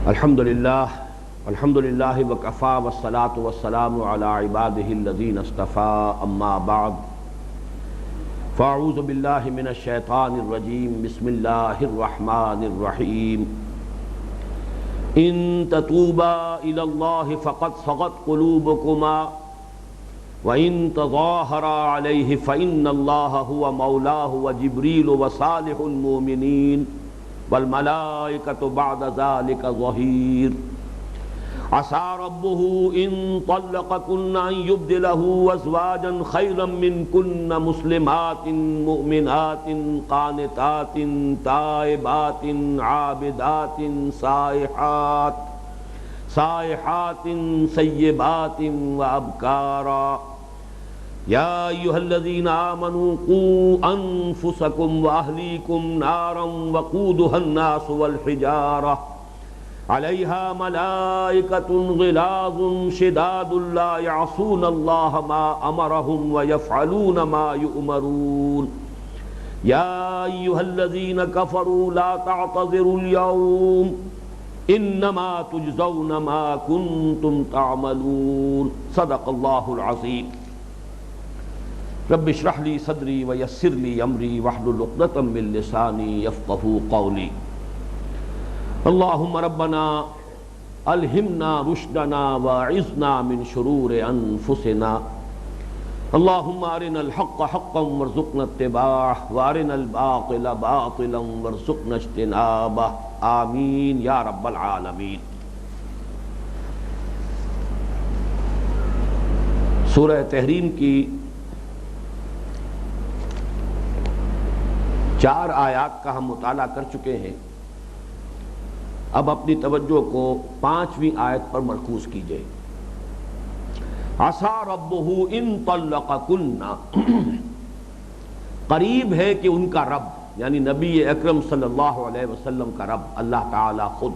الحمدللہ وکفا والصلاة والسلام علی عباده الذین اصطفى اما بعد فاعوذ باللہ من الشیطان الرجیم بسم اللہ الرحمن الرحیم ان تتوبا الی اللہ فقد صغت قلوبکما وَإِن تَظَاهَرَا عَلَيْهِ فَإِنَّ اللَّهَ هُوَ مَوْلَاهُ وَجِبْرِيلُ وَصَالِحُ الْمُؤْمِنِينَ وَالْمَلَائِكَةُ بَعْدَ ذَلِكَ ظَهِيرٌ عَسَى رَبُّهُ إِن طَلَّقَكُنَّ أَن يُبْدِلَهُ أَزْوَاجًا خَيْرًا مِّنكُنَّ مُسْلِمَاتٍ مُؤْمِنَاتٍ قَانِتَاتٍ تَائِبَاتٍ عَابِدَاتٍ سائحات سیبات وابکارا یا ایھا الذین آمنوا قوا انفسکم واہلیکم نارا وقودھا الناس والحجارہ علیہا ملائکۃ غلاظ شداد لا یعصون اللہ ما امرہم ویفعلون ما یؤمرون یا ایھا الذین کفروا لا تعتذروا اليوم انما تجزون ما کنتم تعملون صدق اللہ العظیم رب اشرح لی صدری ویسر لی امری واحلل عقدۃ من لسانی یفقہوا قولی اللہم ربنا الہمنا رشدنا واعذنا من شرور انفسنا اللہم ارنا الحق حقا وارزقنا اتباعہ وارنا الباطل باطلا وارزقنا اجتنابہ آمین یا رب العالمین۔ سورہ تحریم کی 4 آیات کا ہم مطالعہ کر چکے ہیں، اب اپنی توجہ کو 5ویں آیت پر مرکوز کیجئے۔ عسیٰ ربہ ان طلقکن، قریب ہے کہ ان کا رب یعنی نبی اکرم صلی اللہ علیہ وسلم کا رب اللہ تعالی خود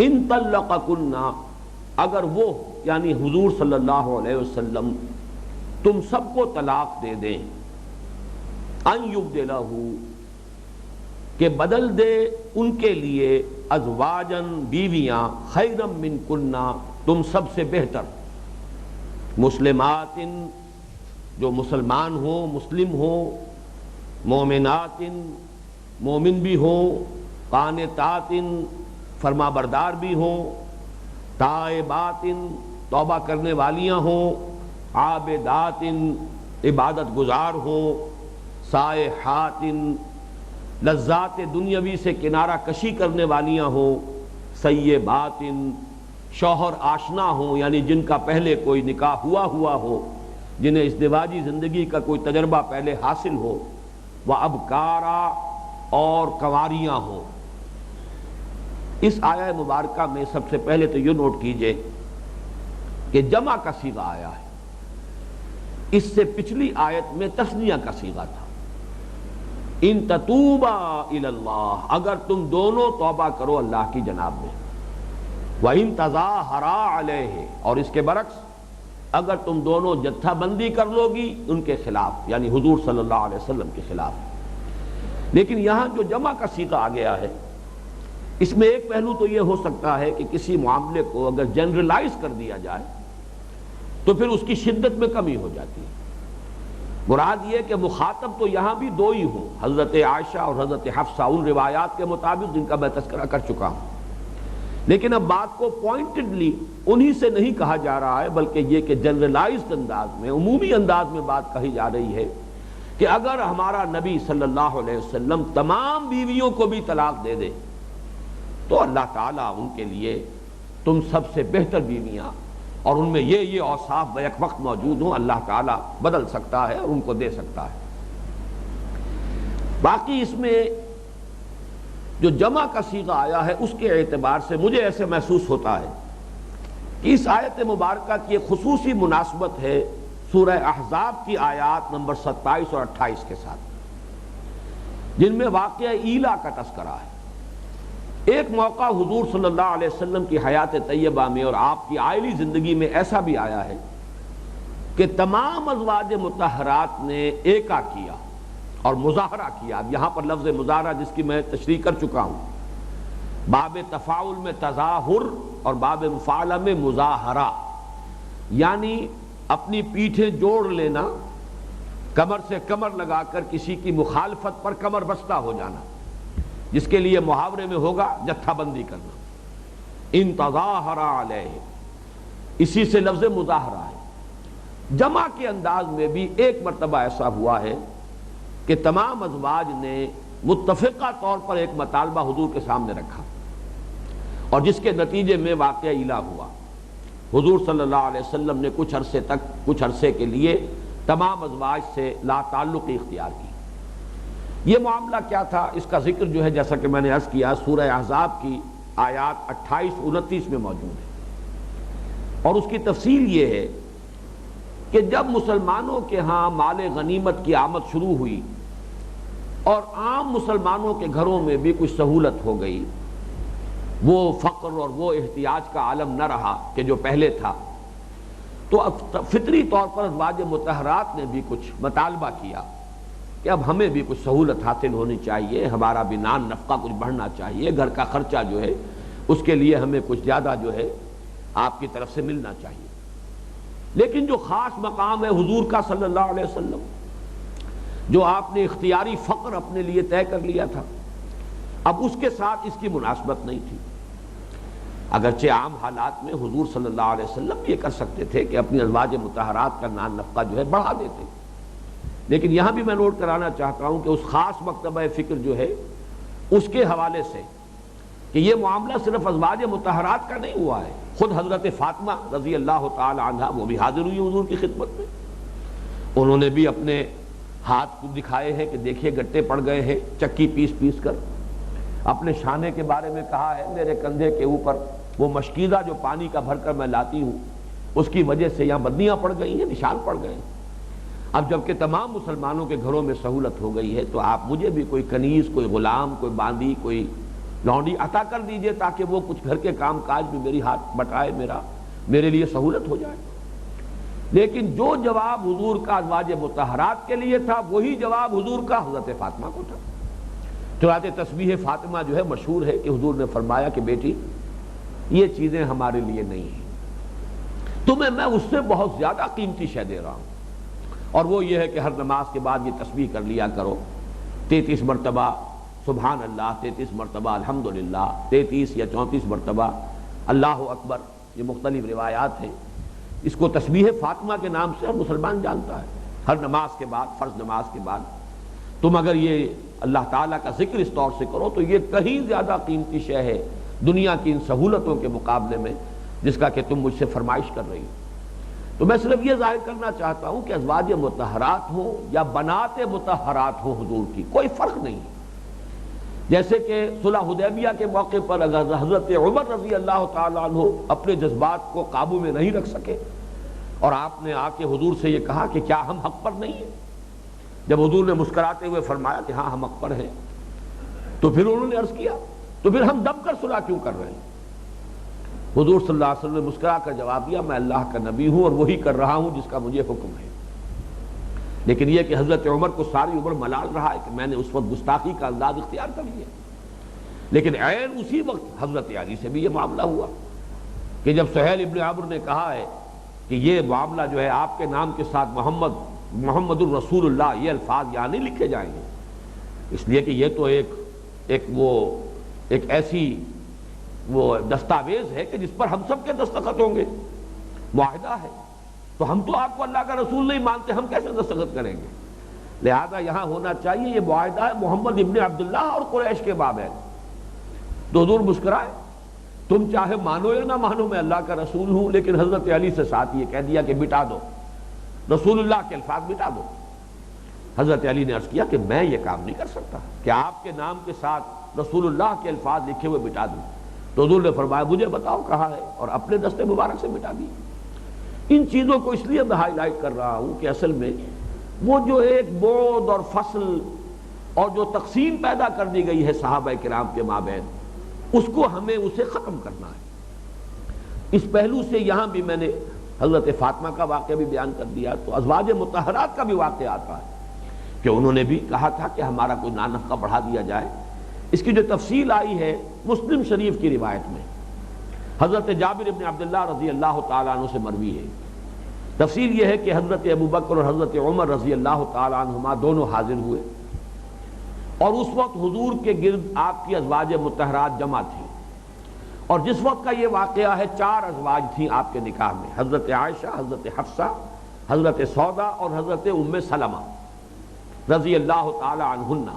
ان طلقکن، اگر وہ یعنی حضور صلی اللہ علیہ وسلم تم سب کو طلاق دے دیں، ان یبدلہ کہ بدل دے ان کے لیے ازواجن بیویاں خیرا منکن تم سب سے بہتر، مسلمات جو مسلمان ہوں مسلم ہوں، مومنات مومن بھی ہوں، قانتات فرما بردار بھی ہوں، تائبات توبہ کرنے والیاں ہوں، عابدات عبادت گزار ہوں، سائحات لذات دنیاوی سے کنارہ کشی کرنے والیاں ہوں، سیبات شوہر آشنا ہوں یعنی جن کا پہلے کوئی نکاح ہوا ہو، جنہیں ازدواجی زندگی کا کوئی تجربہ پہلے حاصل ہو، وابکارا اور کنواریاں ہوں۔ اس آیہ مبارکہ میں سب سے پہلے تو یہ نوٹ کیجئے کہ جمع کا صیغہ آیا ہے، اس سے پچھلی آیت میں تثنیہ کا صیغہ تھا۔ ان تتوبا الی اللہ، اگر تم دونوں توبہ کرو اللہ کی جناب میں، وَإِن تَظَاهَرَا عَلَيْهِ، اور اس کے برعکس اگر تم دونوں جتھا بندی کر لو گی ان کے خلاف یعنی حضور صلی اللہ علیہ وسلم کے خلاف۔ لیکن یہاں جو جمع کا صیغہ آ گیا ہے، اس میں ایک پہلو تو یہ ہو سکتا ہے کہ کسی معاملے کو اگر جنرلائز کر دیا جائے تو پھر اس کی شدت میں کمی ہو جاتی ہے۔ مراد یہ کہ مخاطب تو یہاں بھی 2 ہی ہوں، حضرت عائشہ اور حضرت حفصہ، ان روایات کے مطابق جن کا میں تذکرہ کر چکا ہوں، لیکن اب بات کو پوائنٹڈلی انہی سے نہیں کہا جا رہا ہے بلکہ یہ کہ جنرلائزڈ انداز میں، عمومی انداز میں بات کہی جا رہی ہے کہ اگر ہمارا نبی صلی اللہ علیہ وسلم تمام بیویوں کو بھی طلاق دے دے تو اللہ تعالیٰ ان کے لیے تم سب سے بہتر بیویاں اور ان میں یہ اوصاف بیک وقت موجود ہوں، اللہ تعالیٰ بدل سکتا ہے اور ان کو دے سکتا ہے۔ باقی اس میں جو جمع کا صیغہ آیا ہے اس کے اعتبار سے مجھے ایسے محسوس ہوتا ہے کہ اس آیت مبارکہ کی ایک خصوصی مناسبت ہے سورہ احزاب کی آیات نمبر 27 اور 28 کے ساتھ، جن میں واقعہ ایلا کا تذکرہ ہے۔ ایک موقع حضور صلی اللہ علیہ وسلم کی حیات طیبہ میں اور آپ کی عائلی زندگی میں ایسا بھی آیا ہے کہ تمام ازواج مطہرات نے ایکا کیا اور مظاہرہ کیا۔ اب یہاں پر لفظ مظاہرہ جس کی میں تشریح کر چکا ہوں، باب تفاعل میں تظاہر اور باب مفاعلہ میں مظاہرہ، یعنی اپنی پیٹھیں جوڑ لینا، کمر سے کمر لگا کر کسی کی مخالفت پر کمر بستہ ہو جانا، جس کے لیے محاورے میں ہوگا جتھا بندی کرنا، ان تظاہر علیہ، اسی سے لفظ مظاہرہ ہے۔ جمع کے انداز میں بھی ایک مرتبہ ایسا ہوا ہے کہ تمام ازواج نے متفقہ طور پر ایک مطالبہ حضور کے سامنے رکھا، اور جس کے نتیجے میں واقعہ ایلا ہوا۔ حضور صلی اللہ علیہ وسلم نے کچھ عرصے کے لیے تمام ازواج سے لا تعلقی اختیار کی۔ یہ معاملہ کیا تھا، اس کا ذکر جو ہے جیسا کہ میں نے عرض کیا سورہ احزاب کی آیات 28-29 میں موجود ہے، اور اس کی تفصیل یہ ہے کہ جب مسلمانوں کے ہاں مال غنیمت کی آمد شروع ہوئی اور عام مسلمانوں کے گھروں میں بھی کچھ سہولت ہو گئی، وہ فقر اور وہ احتیاج کا عالم نہ رہا کہ جو پہلے تھا، تو فطری طور پر ازواج مطہرات نے بھی کچھ مطالبہ کیا کہ اب ہمیں بھی کچھ سہولت حاصل ہونی چاہیے، ہمارا بھی نان نفقہ کچھ بڑھنا چاہیے، گھر کا خرچہ جو ہے اس کے لیے ہمیں کچھ زیادہ جو ہے آپ کی طرف سے ملنا چاہیے۔ لیکن جو خاص مقام ہے حضور کا صلی اللہ علیہ وسلم، جو آپ نے اختیاری فقر اپنے لیے طے کر لیا تھا، اب اس کے ساتھ اس کی مناسبت نہیں تھی۔ اگرچہ عام حالات میں حضور صلی اللہ علیہ وسلم یہ کر سکتے تھے کہ اپنی ازواج مطہرات کا نان نفقہ جو ہے بڑھا دیتے، لیکن یہاں بھی میں نوٹ کرانا چاہتا ہوں کہ اس خاص مکتبہ فکر جو ہے اس کے حوالے سے کہ یہ معاملہ صرف ازواج مطہرات کا نہیں ہوا ہے، خود حضرت فاطمہ رضی اللہ تعالی عنہا وہ بھی حاضر ہوئی حضور کی خدمت میں، انہوں نے بھی اپنے ہاتھ کو دکھائے ہیں کہ دیکھیے گٹے پڑ گئے ہیں چکی پیس پیس کر، اپنے شانے کے بارے میں کہا ہے میرے کندھے کے اوپر وہ مشکیزہ جو پانی کا بھر کر میں لاتی ہوں اس کی وجہ سے یہاں بدنیاں پڑ گئی ہیں، نشان پڑ گئے ہیں۔ اب جبکہ تمام مسلمانوں کے گھروں میں سہولت ہو گئی ہے تو آپ مجھے بھی کوئی کنیز، کوئی غلام، کوئی باندی، کوئی لونڈی عطا کر دیجئے تاکہ وہ کچھ گھر کے کام کاج بھی میری ہاتھ بٹائے، میرے لیے سہولت ہو جائے۔ لیکن جو جواب حضور کا ازواج مطہرات کے لیے تھا وہی جواب حضور کا حضرت فاطمہ کو تھا۔ چنانچہ تسبیح فاطمہ جو ہے مشہور ہے کہ حضور نے فرمایا کہ بیٹی یہ چیزیں ہمارے لیے نہیں ہیں، تمہیں میں اس سے بہت زیادہ قیمتی شے دے رہا ہوں، اور وہ یہ ہے کہ ہر نماز کے بعد یہ تسبیح کر لیا کرو، 33 مرتبہ سبحان اللہ، 33 مرتبہ الحمدللہ، 33 یا 34 مرتبہ اللہ اکبر، یہ مختلف روایات ہیں۔ اس کو تسبیح فاطمہ کے نام سے ہر مسلمان جانتا ہے۔ ہر نماز کے بعد، فرض نماز کے بعد تم اگر یہ اللہ تعالیٰ کا ذکر اس طور سے کرو تو یہ کہیں زیادہ قیمتی شے ہے دنیا کی ان سہولتوں کے مقابلے میں جس کا کہ تم مجھ سے فرمائش کر رہی ہو۔ تو میں صرف یہ ظاہر کرنا چاہتا ہوں کہ ازواج مطہرات ہوں یا بنات مطہرات ہوں حضور کی کوئی فرق نہیں ہے۔ جیسے کہ صلح حدیبیہ کے موقع پر اگر حضرت عمر رضی اللہ تعالیٰ عنہ اپنے جذبات کو قابو میں نہیں رکھ سکے اور آپ نے آ کے حضور سے یہ کہا کہ کیا ہم حق پر نہیں ہیں، جب حضور نے مسکراتے ہوئے فرمایا کہ ہاں ہم حق پر ہیں، تو پھر انہوں نے عرض کیا تو پھر ہم دب کر صلح کیوں کر رہے ہیں؟ حضور صلی اللہ علیہ وسلم نے مسکرا کر جواب دیا میں اللہ کا نبی ہوں اور وہی کر رہا ہوں جس کا مجھے حکم ہے۔ لیکن یہ کہ حضرت عمر کو ساری عمر ملال رہا ہے کہ میں نے اس وقت گستاخی کا انداز اختیار کر لیا، لیکن عین اسی وقت حضرت علی سے بھی یہ معاملہ ہوا کہ جب سہیل ابن عمرو نے کہا ہے کہ یہ معاملہ جو ہے آپ کے نام کے ساتھ محمد الرسول اللہ یہ الفاظ یہاں نہیں لکھے جائیں گے، اس لیے کہ یہ تو ایک ایسی وہ دستاویز ہے کہ جس پر ہم سب کے دستخط ہوں گے، معاہدہ ہے، تو ہم تو آپ کو اللہ کا رسول نہیں مانتے، ہم کیسے دستخط کریں گے؟ لہذا یہاں ہونا چاہیے یہ معاہدہ ہے محمد ابن عبداللہ اور قریش کے مابین۔ تو حضور مسکرائے، تم چاہے مانو یا نہ مانو میں اللہ کا رسول ہوں، لیکن حضرت علی سے ساتھ یہ کہہ دیا کہ مٹا دو، رسول اللہ کے الفاظ مٹا دو۔ حضرت علی نے عرض کیا کہ میں یہ کام نہیں کر سکتا کہ آپ کے نام کے ساتھ رسول اللہ کے الفاظ لکھے ہوئے مٹا دوں۔ تو حضور نے فرمایا مجھے بتاؤ کہاں ہے، اور اپنے دستے مبارک سے مٹا دی۔ ان چیزوں کو اس لیے میں ہائی لائٹ کر رہا ہوں کہ اصل میں وہ جو ایک بعد اور فصل اور جو تقسیم پیدا کر دی گئی ہے صحابہ کرام کے مابین، اس کو ہمیں اسے ختم کرنا ہے۔ اس پہلو سے یہاں بھی میں نے حضرت فاطمہ کا واقعہ بھی بیان کر دیا، تو ازواج مطہرات کا بھی واقعہ آتا ہے کہ انہوں نے بھی کہا تھا کہ ہمارا کوئی نان نفقہ بڑھا دیا جائے، اس کی جو تفصیل آئی ہے مسلم شریف کی روایت میں، حضرت جابر ابن عبداللہ رضی اللہ تعالیٰ عنہ سے مروی ہے۔ تفصیل یہ ہے کہ حضرت ابوبکر اور حضرت عمر رضی اللہ تعالیٰ عنہما دونوں حاضر ہوئے، اور اس وقت حضور کے گرد آپ کی ازواج مطہرات جمع تھیں، اور جس وقت کا یہ واقعہ ہے 4 ازواج تھیں آپ کے نکاح میں، حضرت عائشہ، حضرت حفصہ، حضرت سودا اور حضرت ام سلمہ رضی اللہ تعالی عنہن۔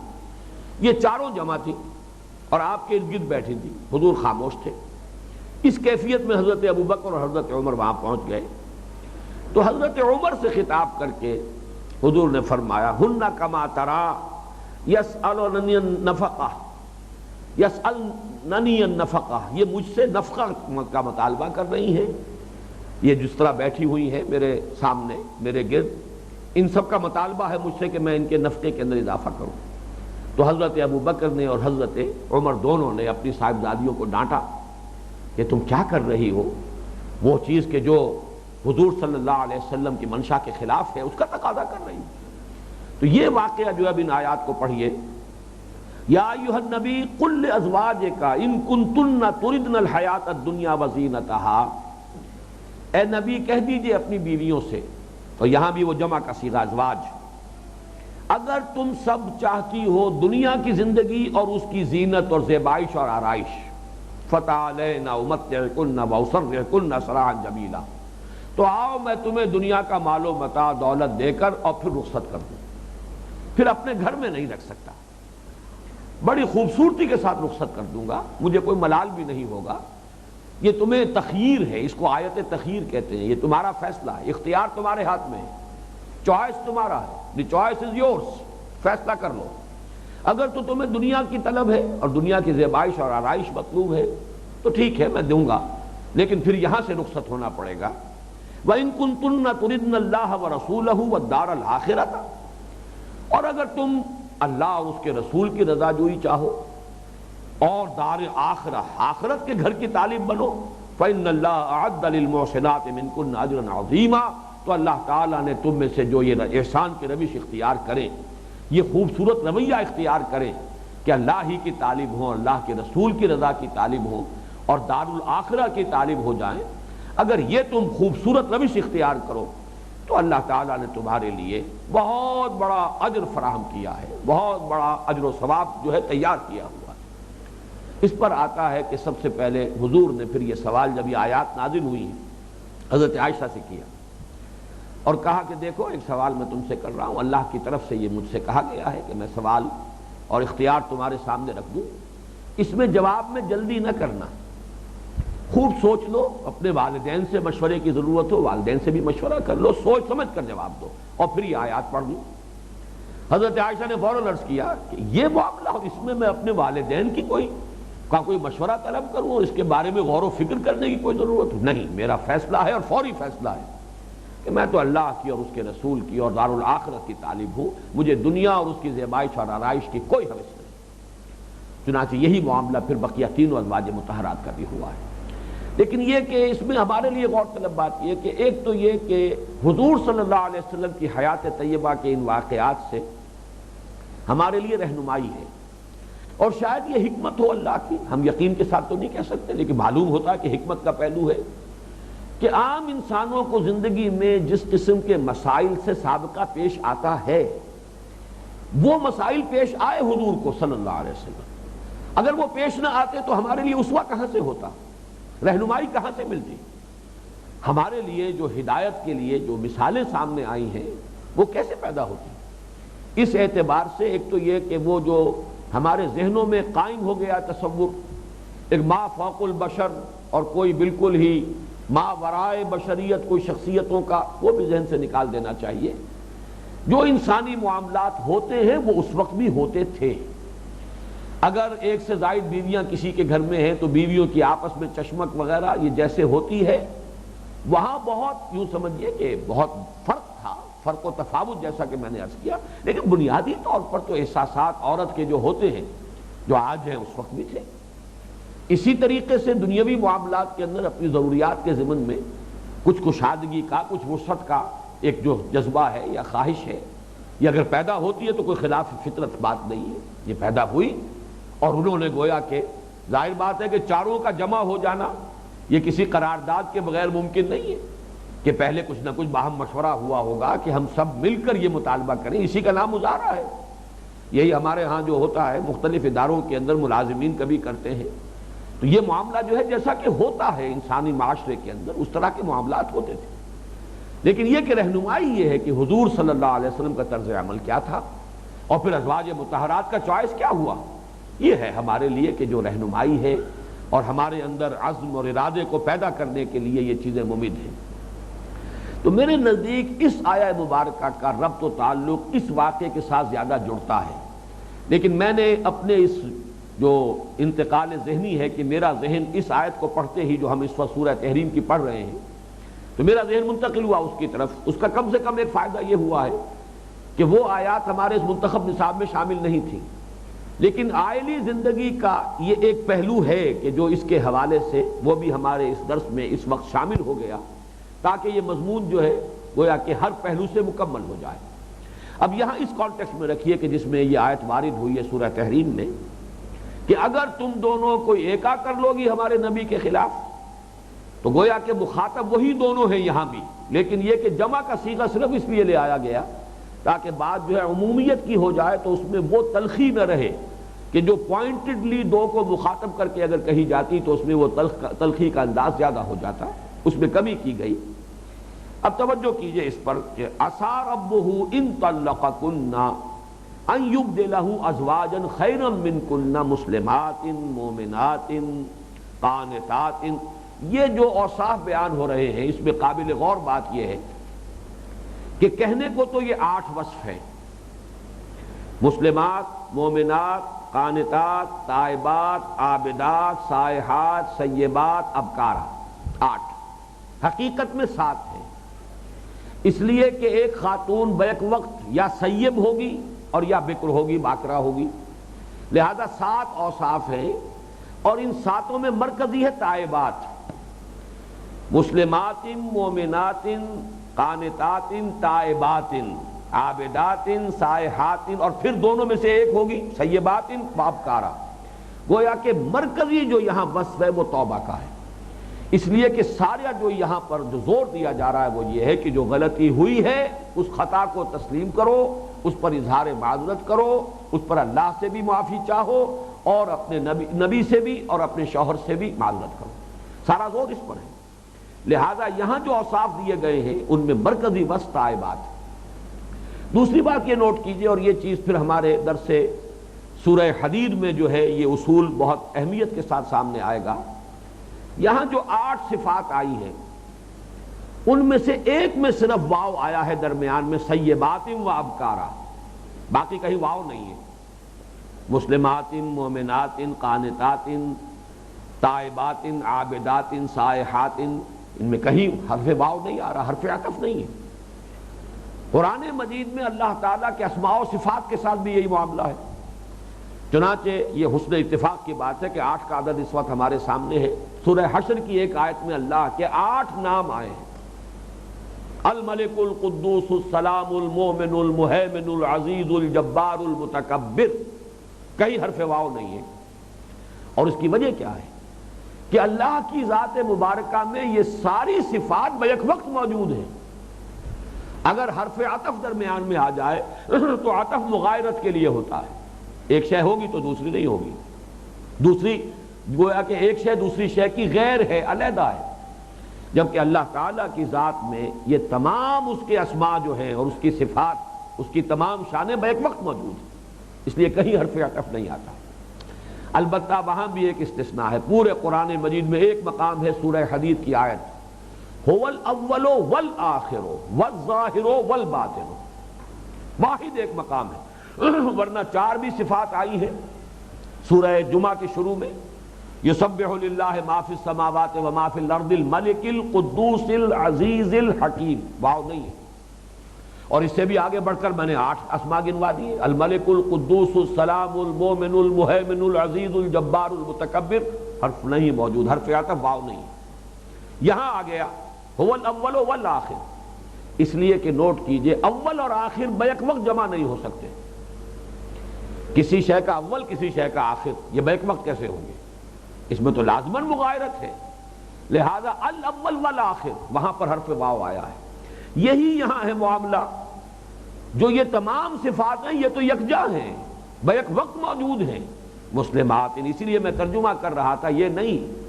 یہ چاروں جمع تھیں اور آپ کے ارد گرد بیٹھی تھیں، حضور خاموش تھے۔ اس کیفیت میں حضرت ابوبکر اور حضرت عمر وہاں پہنچ گئے تو حضرت عمر سے خطاب کر کے حضور نے فرمایا ہن کما ترا یسألننی النفقہ، یسألننی النفقہ، یہ مجھ سے نفقہ کا مطالبہ کر رہی ہیں، یہ جس طرح بیٹھی ہوئی ہیں میرے سامنے میرے گرد، ان سب کا مطالبہ ہے مجھ سے کہ میں ان کے نفقے کے اندر اضافہ کروں۔ تو حضرت ابوبکر نے اور حضرت عمر دونوں نے اپنی صاحبزادیوں کو ڈانٹا کہ تم کیا کر رہی ہو، وہ چیز کہ جو حضور صلی اللہ علیہ وسلم کی منشا کے خلاف ہے اس کا تقاضا کر رہی ہو۔ تو یہ واقعہ جو اب ان آیات کو پڑھیے، یا ایھا النبی قل لازواجک ان کنتن تردن الحیات الدنیا وزینتہا، اے نبی کہہ دیجئے اپنی بیویوں سے، اور یہاں بھی وہ جمع کا صیغہ ازواج، اگر تم سب چاہتی ہو دنیا کی زندگی اور اس کی زینت اور زیبائش اور آرائش، فتعالین امتعکن واسرحکن سراحا جمیلا، تو آؤ میں تمہیں دنیا کا مال و متاع دولت دے کر اور پھر رخصت کر دوں، پھر اپنے گھر میں نہیں رکھ سکتا، بڑی خوبصورتی کے ساتھ رخصت کر دوں گا، مجھے کوئی ملال بھی نہیں ہوگا۔ یہ تمہیں تخییر ہے، اس کو آیت تخییر کہتے ہیں، یہ تمہارا فیصلہ ہے، اختیار تمہارے ہاتھ میں ہے، چوائس تمہارا ہے، دی چوائس از یورس، فیصلہ کر لو۔ اگر تو تمہیں دنیا کی طلب ہے اور دنیا کی زیبائش اور آرائش مطلوب ہے تو ٹھیک ہے میں دوں گا، لیکن پھر یہاں سے رخصت ہونا پڑے گا۔ وَإِن كُنتُنَّ تُرِدْنَ اللَّهَ وَرَسُولَهُ وَالدَّارَ الْآخِرَةَ، اور اگر تم اللہ اور اس کے رسول کی رضا جوئی چاہو اور دار آخرہ، آخرت کے گھر کی طالب بنو، فَإِنَّ اللَّهَ أَعَدَّ لِلْمُحْسِنَاتِ مِنْكُنَّ أَجْرًا عَظِيمًا، تو اللہ تعالیٰ نے تم میں سے جو یہ احسان کی روش اختیار کریں، یہ خوبصورت رویہ اختیار کریں کہ اللہ ہی کی طالب ہوں، اللہ کے رسول کی رضا کی طالب ہوں اور دار الآخرہ کی طالب ہو جائیں، اگر یہ تم خوبصورت روش اختیار کرو تو اللہ تعالیٰ نے تمہارے لیے بہت بڑا اجر فراہم کیا ہے، بہت بڑا اجر و ثواب جو ہے تیار کیا ہوا ہے۔ اس پر آتا ہے کہ سب سے پہلے حضور نے پھر یہ سوال جب یہ آیات نازل ہوئی حضرت عائشہ سے کیا اور کہا کہ دیکھو ایک سوال میں تم سے کر رہا ہوں، اللہ کی طرف سے یہ مجھ سے کہا گیا ہے کہ میں سوال اور اختیار تمہارے سامنے رکھ دوں، اس میں جواب میں جلدی نہ کرنا، خوب سوچ لو، اپنے والدین سے مشورے کی ضرورت ہو والدین سے بھی مشورہ کر لو، سوچ سمجھ کر جواب دو اور پھر یہ آیات پڑھ لوں۔ حضرت عائشہ نے فوراً عرض کیا کہ یہ معاملہ اور اس میں اپنے والدین کی کوئی مشورہ طلب کروں اور اس کے بارے میں غور و فکر کرنے کی کوئی ضرورت نہیں، میرا فیصلہ ہے اور فوری فیصلہ ہے کہ میں تو اللہ کی اور اس کے رسول کی اور دار الآخرت کی طالب ہوں، مجھے دنیا اور اس کی زیبائش اور آرائش کی کوئی حوث نہیں۔ چنانچہ یہی معاملہ پھر بقیہ تینوں ازواج مطہرات کا بھی ہوا ہے۔ لیکن یہ کہ اس میں ہمارے لیے غور طلب بات یہ کہ ایک تو یہ کہ حضور صلی اللہ علیہ وسلم کی حیات طیبہ کے ان واقعات سے ہمارے لیے رہنمائی ہے، اور شاید یہ حکمت ہو اللہ کی، ہم یقین کے ساتھ تو نہیں کہہ سکتے لیکن معلوم ہوتا ہے کہ حکمت کا پہلو ہے کہ عام انسانوں کو زندگی میں جس قسم کے مسائل سے سابقہ پیش آتا ہے وہ مسائل پیش آئے حضور کو صلی اللہ علیہ وسلم، اگر وہ پیش نہ آتے تو ہمارے لیے اسوہ کہاں سے ہوتا، رہنمائی کہاں سے ملتی؟ ہمارے لیے جو ہدایت کے لیے جو مثالیں سامنے آئی ہیں وہ کیسے پیدا ہوتی؟ اس اعتبار سے ایک تو یہ کہ وہ جو ہمارے ذہنوں میں قائم ہو گیا تصور ایک ما فوق البشر اور کوئی بالکل ہی ما ورائے بشریت کوئی شخصیتوں کا، وہ بھی ذہن سے نکال دینا چاہیے۔ جو انسانی معاملات ہوتے ہیں وہ اس وقت بھی ہوتے تھے، اگر ایک سے زائد بیویاں کسی کے گھر میں ہیں تو بیویوں کی آپس میں چشمک وغیرہ یہ جیسے ہوتی ہے، وہاں بہت یوں سمجھیے کہ بہت فرق تھا، فرق و تفاوت جیسا کہ میں نے عرض کیا، لیکن بنیادی طور پر تو احساسات عورت کے جو ہوتے ہیں جو آج ہیں اس وقت بھی تھے۔ اسی طریقے سے دنیاوی معاملات کے اندر اپنی ضروریات کے ضمن میں کچھ کشادگی کا، کچھ وسعت کا ایک جو جذبہ ہے یا خواہش ہے، یہ اگر پیدا ہوتی ہے تو کوئی خلاف فطرت بات نہیں ہے، یہ پیدا ہوئی اور انہوں نے گویا کہ ظاہر بات ہے کہ چاروں کا جمع ہو جانا یہ کسی قرارداد کے بغیر ممکن نہیں ہے کہ پہلے کچھ نہ کچھ باہم مشورہ ہوا ہوگا کہ ہم سب مل کر یہ مطالبہ کریں، اسی کا نام مظاہرہ ہے۔ یہی ہمارے ہاں جو ہوتا ہے مختلف اداروں کے اندر ملازمین کبھی کرتے ہیں، تو یہ معاملہ جو ہے جیسا کہ ہوتا ہے انسانی معاشرے کے اندر اس طرح کے معاملات ہوتے تھے، لیکن یہ کہ رہنمائی یہ ہے کہ حضور صلی اللہ علیہ وسلم کا طرز عمل کیا تھا اور پھر ازواج مطہرات کا چوائس کیا ہوا، یہ ہے ہمارے لیے کہ جو رہنمائی ہے اور ہمارے اندر عزم اور ارادے کو پیدا کرنے کے لیے یہ چیزیں ممید ہیں۔ تو میرے نزدیک اس آیہ مبارکہ کا ربط و تعلق اس واقعے کے ساتھ زیادہ جڑتا ہے، لیکن میں نے اپنے اس جو انتقال ذہنی ہے کہ میرا ذہن اس آیت کو پڑھتے ہی جو ہم اس وقت سورہ تحریم کی پڑھ رہے ہیں تو میرا ذہن منتقل ہوا اس کی طرف، اس کا کم سے کم ایک فائدہ یہ ہوا ہے کہ وہ آیات ہمارے اس منتخب نصاب میں شامل نہیں تھیں، لیکن عائلی زندگی کا یہ ایک پہلو ہے کہ جو اس کے حوالے سے وہ بھی ہمارے اس درس میں اس وقت شامل ہو گیا تاکہ یہ مضمون جو ہے گویا کہ ہر پہلو سے مکمل ہو جائے۔ اب یہاں اس کانٹیکسٹ میں رکھیے کہ جس میں یہ آیت وارد ہوئی ہے سورہ تحریم میں کہ اگر تم دونوں کوئی ایکا کر لو گی ہمارے نبی کے خلاف، تو گویا کہ مخاطب وہی دونوں ہیں یہاں بھی، لیکن یہ کہ جمع کا صیغہ صرف اس لیے لے آیا گیا تاکہ بات جو ہے عمومیت کی ہو جائے تو اس میں وہ تلخی نہ رہے کہ جو پوائنٹڈلی دو کو مخاطب کر کے اگر کہی جاتی تو اس میں وہ تلخی کا انداز زیادہ ہو جاتا، اس میں کمی کی گئی۔ اب توجہ کیجئے اس پر کہ عسیٰ ربہ ان طلقکن ان یبدلہ ازواجا خیرا منکن مسلمات مومنات قانتات، یہ جو اوصاف بیان ہو رہے ہیں اس میں قابل غور بات یہ ہے کہ کہنے کو تو یہ 8 وصف ہیں، مسلمات، مومنات، قانتات، تائبات، عابدات، سائحات، سیبات، ابکارہ، 8، حقیقت میں 7 ہیں، اس لیے کہ ایک خاتون بیک وقت یا سیب ہوگی اور یا بکر ہوگی، باکرہ ہوگی، لہذا 7 اوصاف ہیں، اور ان 7 میں مرکزی ہے تائبات، مسلمات، مومنات، قانتات، تائبات، عابدات، سائحات، اور پھر دونوں میں سے ایک ہوگی سیبات، بابکارہ، گویا کہ مرکزی جو یہاں وصف ہے وہ توبہ کا ہے، اس لیے کہ سارا جو یہاں پر جو زور دیا جا رہا ہے وہ یہ ہے کہ جو غلطی ہوئی ہے اس خطا کو تسلیم کرو، اس پر اظہار معذرت کرو، اس پر اللہ سے بھی معافی چاہو اور اپنے نبی سے بھی اور اپنے شوہر سے بھی معذرت کرو، سارا زور اس پر ہے۔ لہذا یہاں جو اوصاف دیے گئے ہیں ان میں مرکزی وصف تائبات ہے۔ دوسری بات یہ نوٹ کیجئے، اور یہ چیز پھر ہمارے درس سورہ حدید میں جو ہے یہ اصول بہت اہمیت کے ساتھ سامنے آئے گا، یہاں جو 8 صفات آئی ہیں ان میں سے ایک میں صرف واو آیا ہے درمیان میں، سیبات و ابکارہ، باقی کہیں واو نہیں ہے، مسلمات، مومنات، قانتات، تائبات، عابدات، سائحات، ان میں کہیں حرف واو نہیں آ رہا، حرف عطف نہیں ہے۔ قرآن مجید میں اللہ تعالیٰ کے اسماء و صفات کے ساتھ بھی یہی معاملہ ہے، چنانچہ یہ حسن اتفاق کی بات ہے کہ 8 کا عدد اس وقت ہمارے سامنے ہے۔ سورہ حشر کی ایک آیت میں اللہ کے 8 نام آئے ہیں، الملک، القدوس، السلام، المومن، المہیمن، العزیز، الجبار، المتکبر، کہیں حرف واو نہیں ہے، اور اس کی وجہ کیا ہے کہ اللہ کی ذات مبارکہ میں یہ ساری صفات بیک وقت موجود ہیں۔ اگر حرف عطف درمیان میں آ جائے تو عطف مغایرت کے لیے ہوتا ہے، ایک شے ہوگی تو دوسری نہیں ہوگی، دوسری گویا کہ ایک شے دوسری شے کی غیر ہے، علیحدہ ہے، جبکہ اللہ تعالیٰ کی ذات میں یہ تمام اس کے اسماء جو ہیں اور اس کی صفات، اس کی تمام شانیں بیک وقت موجود ہیں، اس لیے کہیں حرف عطف نہیں آتا۔ البتہ وہاں بھی ایک استثناء ہے، پورے قرآن مجید میں ایک مقام ہے سورہ حدید کی آیت، هو الاول والآخر والظاہر والباطن، واحد ایک مقام ہے، ورنہ 4 بھی صفات آئی ہیں سورہ جمعہ کے شروع میں، یسبح للہ ما فی السماوات و ما فی الارض الملک القدوس العزیز الحکیم، واو نہیں ہے، اور اس سے بھی آگے بڑھ کر میں نے 8 اسماء گنوا دیے، الملک، القدوس، السلام، المومن، المہیمن، العزیز، الجبار، المتکبر، حرف نہیں موجود، حرف عطف واو نہیں ہے۔ یہاں آ گیا هو الاول والآخر، اس لیے کہ نوٹ کیجئے اول اور آخر بیک وقت جمع نہیں ہو سکتے، کسی شے کا اول کسی شے کا آخر، یہ بیک وقت کیسے ہوں گے؟ اس میں تو لازماً مغایرت ہے، لہذا الاول والآخر وہاں پر حرف واو آیا ہے۔ یہی یہاں ہے معاملہ، جو یہ تمام صفات ہیں یہ تو یکجا ہیں، بیک وقت موجود ہیں۔ مسلمات، اسی لیے میں ترجمہ کر رہا تھا، یہ نہیں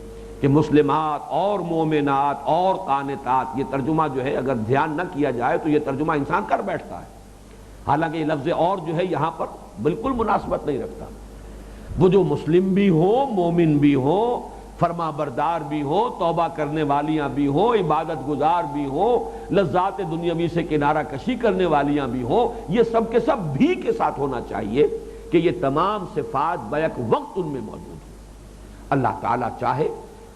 کہ مسلمات اور مومنات اور قانتات، یہ ترجمہ جو ہے اگر دھیان نہ کیا جائے تو یہ ترجمہ انسان کر بیٹھتا ہے، حالانکہ یہ لفظ اور جو ہے یہاں پر بالکل مناسبت نہیں رکھتا۔ وہ جو مسلم بھی ہوں، مومن بھی ہوں، فرما بردار بھی ہوں، توبہ کرنے والیاں بھی ہوں، عبادت گزار بھی ہوں، لذات دنیاوی سے کنارہ کشی کرنے والیاں بھی ہوں، یہ سب کے سب بھی کے ساتھ ہونا چاہیے کہ یہ تمام صفات بیک وقت ان میں موجود ہیں۔ اللہ تعالیٰ چاہے،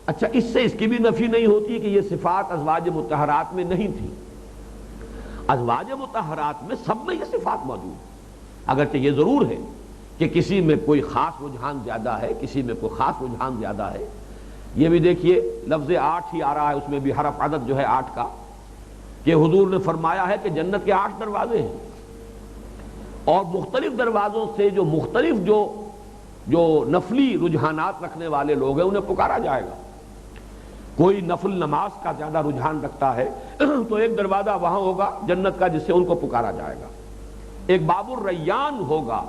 اچھا اس سے اس کی بھی نفی نہیں ہوتی کہ یہ صفات ازواج مطہرات میں نہیں تھی، ازواج مطہرات میں سب میں یہ صفات موجود ہیں، اگرچہ یہ ضرور ہے کہ کسی میں کوئی خاص رجحان زیادہ ہے، کسی میں کوئی خاص رجحان زیادہ ہے۔ یہ بھی دیکھیے لفظ 8 ہی آ رہا ہے، اس میں بھی حرف عدد جو ہے 8 کا، کہ حضور نے فرمایا ہے کہ جنت کے 8 دروازے ہیں، اور مختلف دروازوں سے جو مختلف جو نفلی رجحانات رکھنے والے لوگ ہیں انہیں پکارا جائے گا۔ کوئی نفل نماز کا زیادہ رجحان رکھتا ہے تو ایک دروازہ وہاں ہوگا جنت کا جس سے ان کو پکارا جائے گا، ایک باب الریان ہوگا،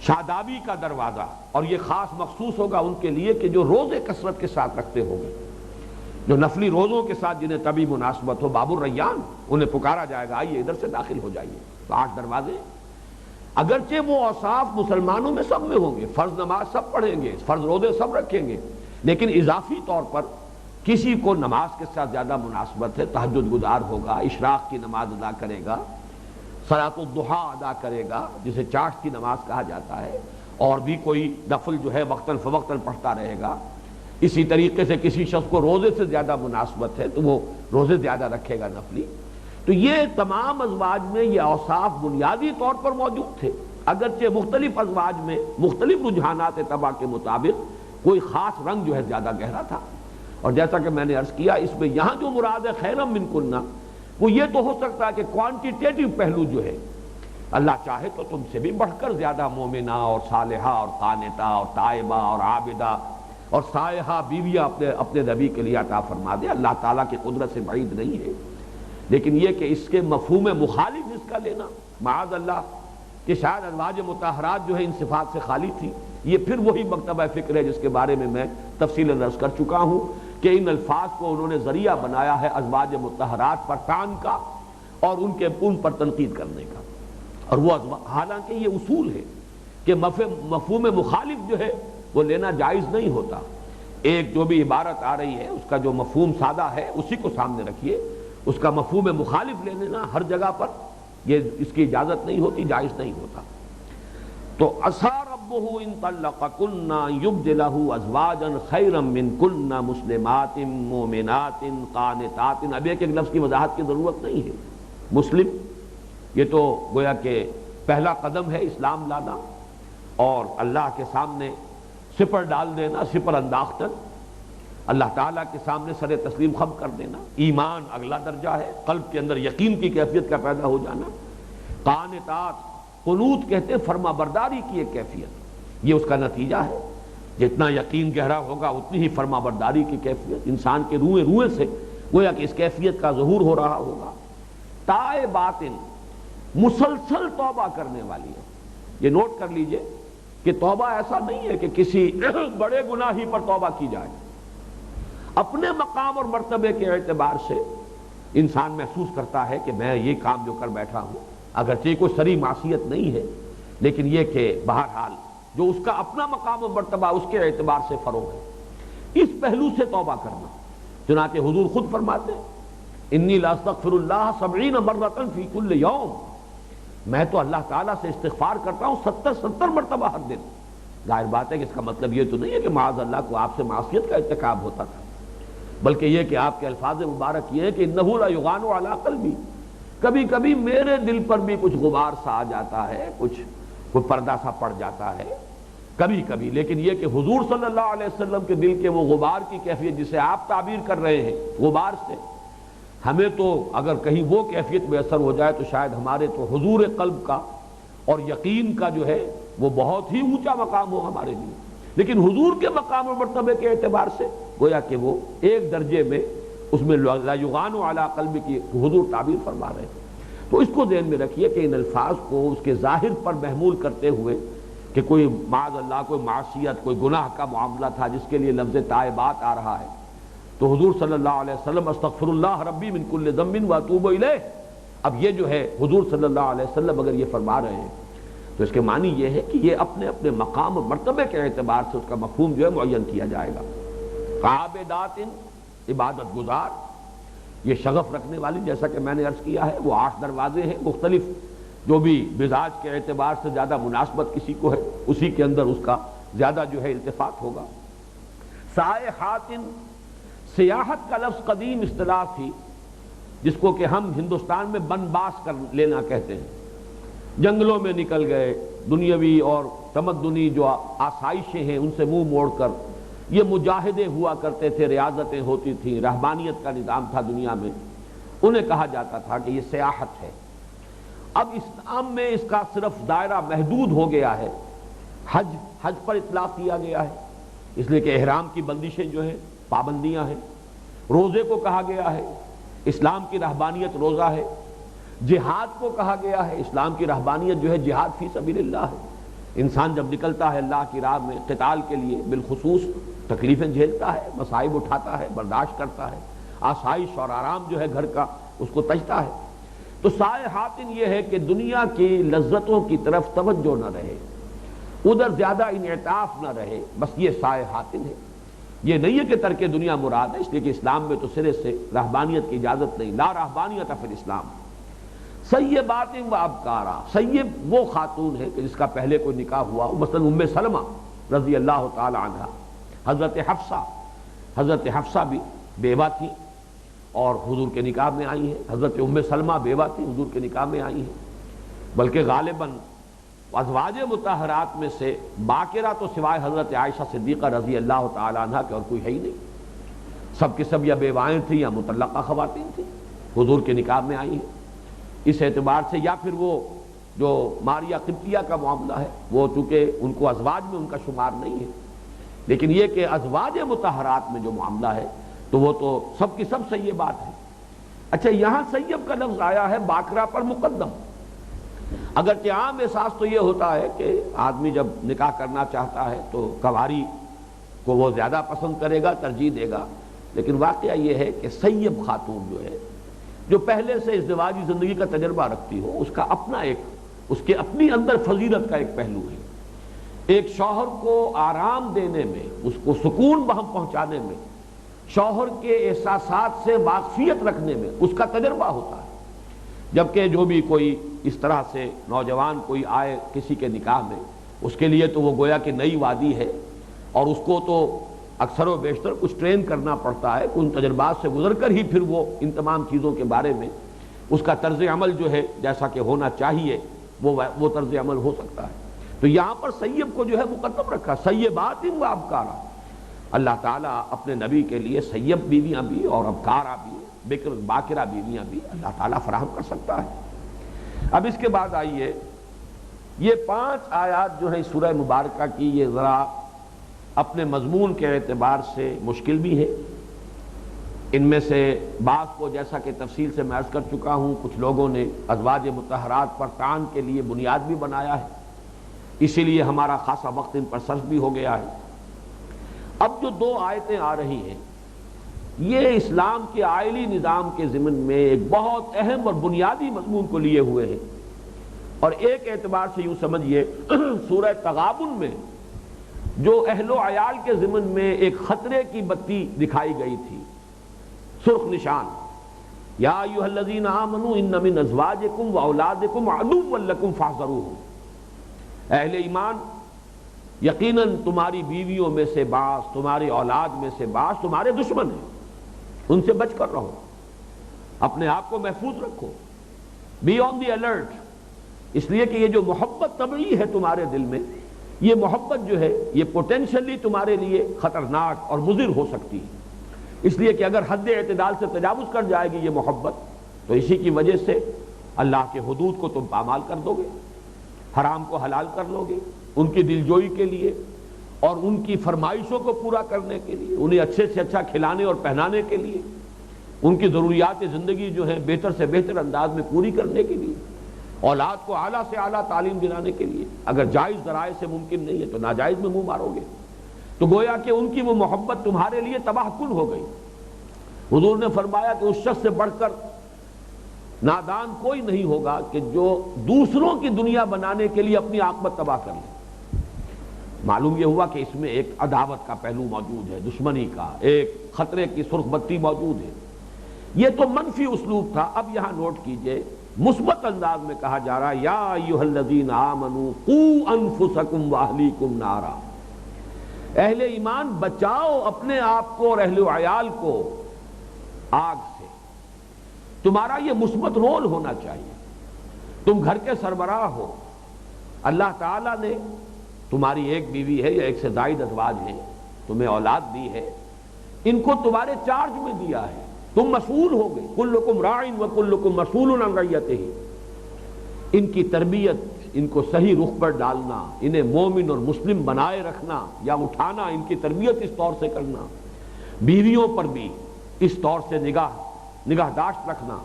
شادابی کا دروازہ، اور یہ خاص مخصوص ہوگا ان کے لیے کہ جو روزے کثرت کے ساتھ رکھتے ہوں گے، جو نفلی روزوں کے ساتھ جنہیں طبی مناسبت ہو، باب الریان، انہیں پکارا جائے گا آئیے ادھر سے داخل ہو جائیے۔ تو 8 دروازے، اگرچہ وہ اوصاف مسلمانوں میں سب میں ہوں گے، فرض نماز سب پڑھیں گے، فرض روزے سب رکھیں گے، لیکن اضافی طور پر کسی کو نماز کے ساتھ زیادہ مناسبت ہے، تہجد گزار ہوگا، اشراق کی نماز ادا کرے گا، صلاۃ الضحیٰ ادا کرے گا جسے چاٹ کی نماز کہا جاتا ہے، اور بھی کوئی نفل جو ہے وقتاً فوقتاً پڑھتا رہے گا۔ اسی طریقے سے کسی شخص کو روزے سے زیادہ مناسبت ہے تو وہ روزے زیادہ رکھے گا نفلی۔ تو یہ تمام ازواج میں یہ اوصاف بنیادی طور پر موجود تھے، اگرچہ مختلف ازواج میں مختلف رجحانات طبع کے مطابق کوئی خاص رنگ جو ہے زیادہ گہرا تھا۔ اور جیسا کہ میں نے عرض کیا، اس میں یہاں جو مراد ہے خیرم من کننا، وہ یہ تو ہو سکتا ہے کہ کوانٹیٹیٹو پہلو جو ہے، اللہ چاہے تو تم سے بھی بڑھ کر زیادہ مومنہ اور صالحہ اور قانتہ اور تائبہ اور عابدہ اور سائحہ بیویاں اپنے نبی کے لیے عطا فرما دے، اللہ تعالیٰ کی قدرت سے بعید نہیں ہے۔ لیکن یہ کہ اس کے مفہوم مخالف اس کا لینا، معاذ اللہ کہ شاید ازواج مطہرات جو ہے ان صفات سے خالی تھی، یہ پھر وہی مکتبہ فکر ہے جس کے بارے میں میں تفصیل عرض کر چکا ہوں کہ ان الفاظ کو انہوں نے ذریعہ بنایا ہے ازواج مطہرات پر طعن کا اور ان پر تنقید کرنے کا، اور وہ حالانکہ یہ اصول ہے کہ مفہوم مخالف جو ہے وہ لینا جائز نہیں ہوتا۔ ایک جو بھی عبارت آ رہی ہے اس کا جو مفہوم سادہ ہے اسی کو سامنے رکھیے، اس کا مفہوم مخالف لے لینا ہر جگہ پر یہ اس کی اجازت نہیں ہوتی، جائز نہیں ہوتا۔ تو عسیٰ ربہ ان طلقکن یبدلہ ازواجا خیرا منکن مسلمات مومنات قانتات۔ اب ایک لفظ کی وضاحت کی ضرورت نہیں ہے۔ مسلم یہ تو گویا کہ پہلا قدم ہے اسلام لانا اور اللہ کے سامنے سپر ڈال دینا، سپر انداختن اللہ تعالیٰ کے سامنے سر تسلیم خم کر دینا۔ ایمان اگلا درجہ ہے، قلب کے اندر یقین کی کیفیت کا پیدا ہو جانا۔ قانتات، قنوت کہتے ہیں فرما برداری کی ایک کیفیت، یہ اس کا نتیجہ ہے۔ جتنا یقین گہرا ہوگا اتنی ہی فرما برداری کی کیفیت انسان کے روئے سے گویا کہ اس کیفیت کا ظہور ہو رہا ہوگا۔ تائبات، مسلسل توبہ کرنے والی ہے۔ یہ نوٹ کر لیجئے کہ توبہ ایسا نہیں ہے کہ کسی بڑے گناہ ہی پر توبہ کی جائے، اپنے مقام اور مرتبے کے اعتبار سے انسان محسوس کرتا ہے کہ میں یہ کام جو کر بیٹھا ہوں اگرچہ کوئی سری معصیت نہیں ہے، لیکن یہ کہ بہرحال جو اس کا اپنا مقام اور مرتبہ اس کے اعتبار سے فروغ ہے، اس پہلو سے توبہ کرنا۔ چنانچہ حضور خود فرماتے ہیں انی لاستغفر اللہ 70 مرۃ فی کل یوم، میں تو اللہ تعالیٰ سے استغفار کرتا ہوں 70 مرتبہ ہر دن۔ ظاہر بات ہے کہ اس کا مطلب یہ تو نہیں ہے کہ معاذ اللہ کو آپ سے معصیت کا ارتکاب ہوتا تھا، بلکہ یہ کہ آپ کے الفاظ مبارک یہ ہے کہ انہ لا یغان علی قلبی، کبھی کبھی میرے دل پر بھی کچھ غبار سا آ جاتا ہے، کوئی پردہ سا پڑ جاتا ہے کبھی کبھی، لیکن یہ کہ حضور صلی اللہ علیہ وسلم کے دل کے وہ غبار کی کیفیت جسے آپ تعبیر کر رہے ہیں غبار سے، ہمیں تو اگر کہیں وہ کیفیت میسر ہو جائے تو شاید ہمارے تو حضور قلب کا اور یقین کا جو ہے وہ بہت ہی اونچا مقام ہو ہمارے لیے، لیکن حضور کے مقام اور مرتبے کے اعتبار سے گویا کہ وہ ایک درجے میں اس میں لا یغان علی قلب کی حضور تعبیر فرما رہے ہیں۔ تو اس کو ذہن میں رکھیے کہ ان الفاظ کو اس کے ظاہر پر محمول کرتے ہوئے کہ کوئی معاذ اللہ کوئی معصیت کوئی گناہ کا معاملہ تھا جس کے لیے لفظ تائبات آ رہا ہے، تو حضور صلی اللہ علیہ وسلم استغفر اللہ ربی من کل ذنب واتوب الیہ، اب یہ جو ہے حضور صلی اللہ علیہ وسلم اگر یہ فرما رہے ہیں تو اس کے معنی یہ ہے کہ یہ اپنے اپنے مقام اور مرتبے کے اعتبار سے اس کا مفہوم جو ہے معین کیا جائے گا۔ عابدات عبادت گزار، یہ شغف رکھنے والی، جیسا کہ میں نے عرض کیا ہے وہ 8 دروازے ہیں مختلف، جو بھی مزاج کے اعتبار سے زیادہ مناسبت کسی کو ہے اسی کے اندر اس کا زیادہ جو ہے التفات ہوگا۔ سائحات، سیاحت کا لفظ قدیم اصطلاح تھی جس کو کہ ہم ہندوستان میں بن باس کر لینا کہتے ہیں، جنگلوں میں نکل گئے، دنیاوی اور تمدنی جو آسائشیں ہیں ان سے منہ موڑ کر یہ مجاہدے ہوا کرتے تھے، ریاضتیں ہوتی تھیں، رہبانیت کا نظام تھا دنیا میں، انہیں کہا جاتا تھا کہ یہ سیاحت ہے۔ اب اسلام میں اس کا صرف دائرہ محدود ہو گیا ہے، حج پر اطلاق کیا گیا ہے، اس لیے کہ احرام کی بندشیں جو ہیں پابندیاں ہیں، روزے کو کہا گیا ہے، اسلام کی رہبانیت روزہ ہے، جہاد کو کہا گیا ہے، اسلام کی رہبانیت جو ہے جہاد فی سبیل اللہ ہے، انسان جب نکلتا ہے اللہ کی راہ میں قتال کے لیے بالخصوص تکلیفیں جھیلتا ہے، مصائب اٹھاتا ہے، برداشت کرتا ہے، آسائش اور آرام جو ہے گھر کا اس کو تجتا ہے۔ تو سائحات یہ ہے کہ دنیا کی لذتوں کی طرف توجہ نہ رہے، ادھر زیادہ انعطاف نہ رہے، بس یہ سائحات ہے۔ یہ نہیں ہے کہ ترک دنیا مراد ہے، اس لیے کہ اسلام میں تو سرے سے رہبانیت کی اجازت نہیں، لا رہبانیت فی الاسلام۔ سیبات و ابکارا، سیب وہ خاتون ہے کہ جس کا پہلے کوئی نکاح ہوا ہو، مثلا ام سلمہ رضی اللہ تعالی عنہ، حضرت حفصہ بھی بیوہ تھی اور حضور کے نکاح میں آئی ہیں، حضرت ام سلمہ بیوہ تھی حضور کے نکاح میں آئی ہیں، بلکہ غالباً ازواج مطہرات میں سے باقرہ تو سوائے حضرت عائشہ صدیقہ رضی اللہ تعالی عنہ کے اور کوئی ہے ہی نہیں، سب کی سب یا بیوائیں تھیں یا مطلقہ خواتین تھیں، حضور کے نکاح میں آئی ہیں۔ اس اعتبار سے یا پھر وہ جو ماریہ قبطیہ کا معاملہ ہے وہ چونکہ ان کو ازواج میں ان کا شمار نہیں ہے، لیکن یہ کہ ازواج مطہرات میں جو معاملہ ہے تو وہ تو سب کی سب سیبات ہے۔ اچھا، یہاں سیب کا لفظ آیا ہے باقرہ پر مقدم، اگرچہ عام احساس تو یہ ہوتا ہے کہ آدمی جب نکاح کرنا چاہتا ہے تو کنواری کو وہ زیادہ پسند کرے گا، ترجیح دے گا، لیکن واقعہ یہ ہے کہ سیب خاتون جو ہے جو پہلے سے ازدواجی زندگی کا تجربہ رکھتی ہو، اس کا اپنا اس کے اپنی اندر فضیلت کا ایک پہلو ہے، ایک شوہر کو آرام دینے میں، اس کو سکون بہم پہنچانے میں، شوہر کے احساسات سے واقفیت رکھنے میں اس کا تجربہ ہوتا ہے، جبکہ جو بھی کوئی اس طرح سے نوجوان کوئی آئے کسی کے نکاح میں، اس کے لیے تو وہ گویا کہ نئی وادی ہے اور اس کو تو اکثر و بیشتر کچھ ٹرین کرنا پڑتا ہے، ان تجربات سے گزر کر ہی پھر وہ ان تمام چیزوں کے بارے میں اس کا طرز عمل جو ہے جیسا کہ ہونا چاہیے وہ طرز عمل ہو سکتا ہے۔ تو یہاں پر سیب کو جو ہے مقدم رکھا، سیبات و ابکارا، اللہ تعالیٰ اپنے نبی کے لیے سیب بیویاں بھی اور ابکارا بھی، بکر باکرہ بیویاں بھی اللہ تعالیٰ فراہم کر سکتا ہے۔ اب اس کے بعد آئیے، یہ 5 آیات جو ہیں سورہ مبارکہ کی، یہ ذرا اپنے مضمون کے اعتبار سے مشکل بھی ہے، ان میں سے بعض کو جیسا کہ تفصیل سے میں عرض کر چکا ہوں، کچھ لوگوں نے ازواج مطہرات پر طعن کے لیے بنیاد بھی بنایا ہے، اسی لیے ہمارا خاصا وقت ان پر صرف بھی ہو گیا ہے۔ اب جو 2 آیتیں آ رہی ہیں یہ اسلام کے آئلی نظام کے ضمن میں ایک بہت اہم اور بنیادی مضمون کو لیے ہوئے ہیں، اور ایک اعتبار سے یوں سمجھیے سورہ تغابن میں جو اہل و عیال کے ضمن میں ایک خطرے کی بتی دکھائی گئی تھی، سرخ نشان، یا ایھا الذین آمنوا ان من ازواجکم واولادکم عدوا لکم فاحذروہم، اہل ایمان یقیناً تمہاری بیویوں میں سے بعض، تمہاری اولاد میں سے بعض تمہارے دشمن ہیں، ان سے بچ کر رہو، اپنے آپ کو محفوظ رکھو، بی آن دی الرٹ، اس لیے کہ یہ جو محبت طبعی ہے تمہارے دل میں، یہ محبت جو ہے یہ پوٹینشلی تمہارے لیے خطرناک اور مضر ہو سکتی ہے، اس لیے کہ اگر حد اعتدال سے تجاوز کر جائے گی یہ محبت تو اسی کی وجہ سے اللہ کے حدود کو تم پامال کر دو گے، حرام کو حلال کر لو گے، ان کی دلجوئی کے لیے اور ان کی فرمائشوں کو پورا کرنے کے لیے، انہیں اچھے سے اچھا کھلانے اور پہنانے کے لیے، ان کی ضروریات زندگی جو ہے بہتر سے بہتر انداز میں پوری کرنے کے لیے، اولاد کو اعلیٰ سے اعلیٰ تعلیم دلانے کے لیے۔ اگر جائز ذرائع سے ممکن نہیں ہے تو ناجائز میں منہ مارو گے، تو گویا کہ ان کی وہ محبت تمہارے لیے تباہ کن ہو گئی۔ حضور نے فرمایا کہ اس شخص سے بڑھ کر نادان کوئی نہیں ہوگا کہ جو دوسروں کی دنیا بنانے کے لیے اپنی عاقبت تباہ کر لے۔ معلوم یہ ہوا کہ اس میں ایک عداوت کا پہلو موجود ہے، دشمنی کا، ایک خطرے کی سرخ بتی موجود ہے۔ یہ تو منفی اسلوب تھا۔ اب یہاں نوٹ کیجئے، مثبت انداز میں کہا جا رہا ہے یا ایھا الذین آمنوا قوا انفسکم واہلیکم نارا، اہل ایمان بچاؤ اپنے آپ کو اور اہل عیال کو آگ سے۔ تمہارا یہ مثبت رول ہونا چاہیے۔ تم گھر کے سربراہ ہو، اللہ تعالیٰ نے تمہاری ایک بیوی ہے یا ایک سے زائد ازواج ہیں، تمہیں اولاد دی ہے، ان کو تمہارے چارج میں دیا ہے، تم مسئول ہو گئے، کلکم راع وکلکم مسئول عن رعیتہ۔ ان کی تربیت، ان کو صحیح رخ پر ڈالنا، انہیں مومن اور مسلم بنائے رکھنا یا اٹھانا، ان کی تربیت اس طور سے کرنا، بیویوں پر بھی اس طور سے نگہداشت رکھنا،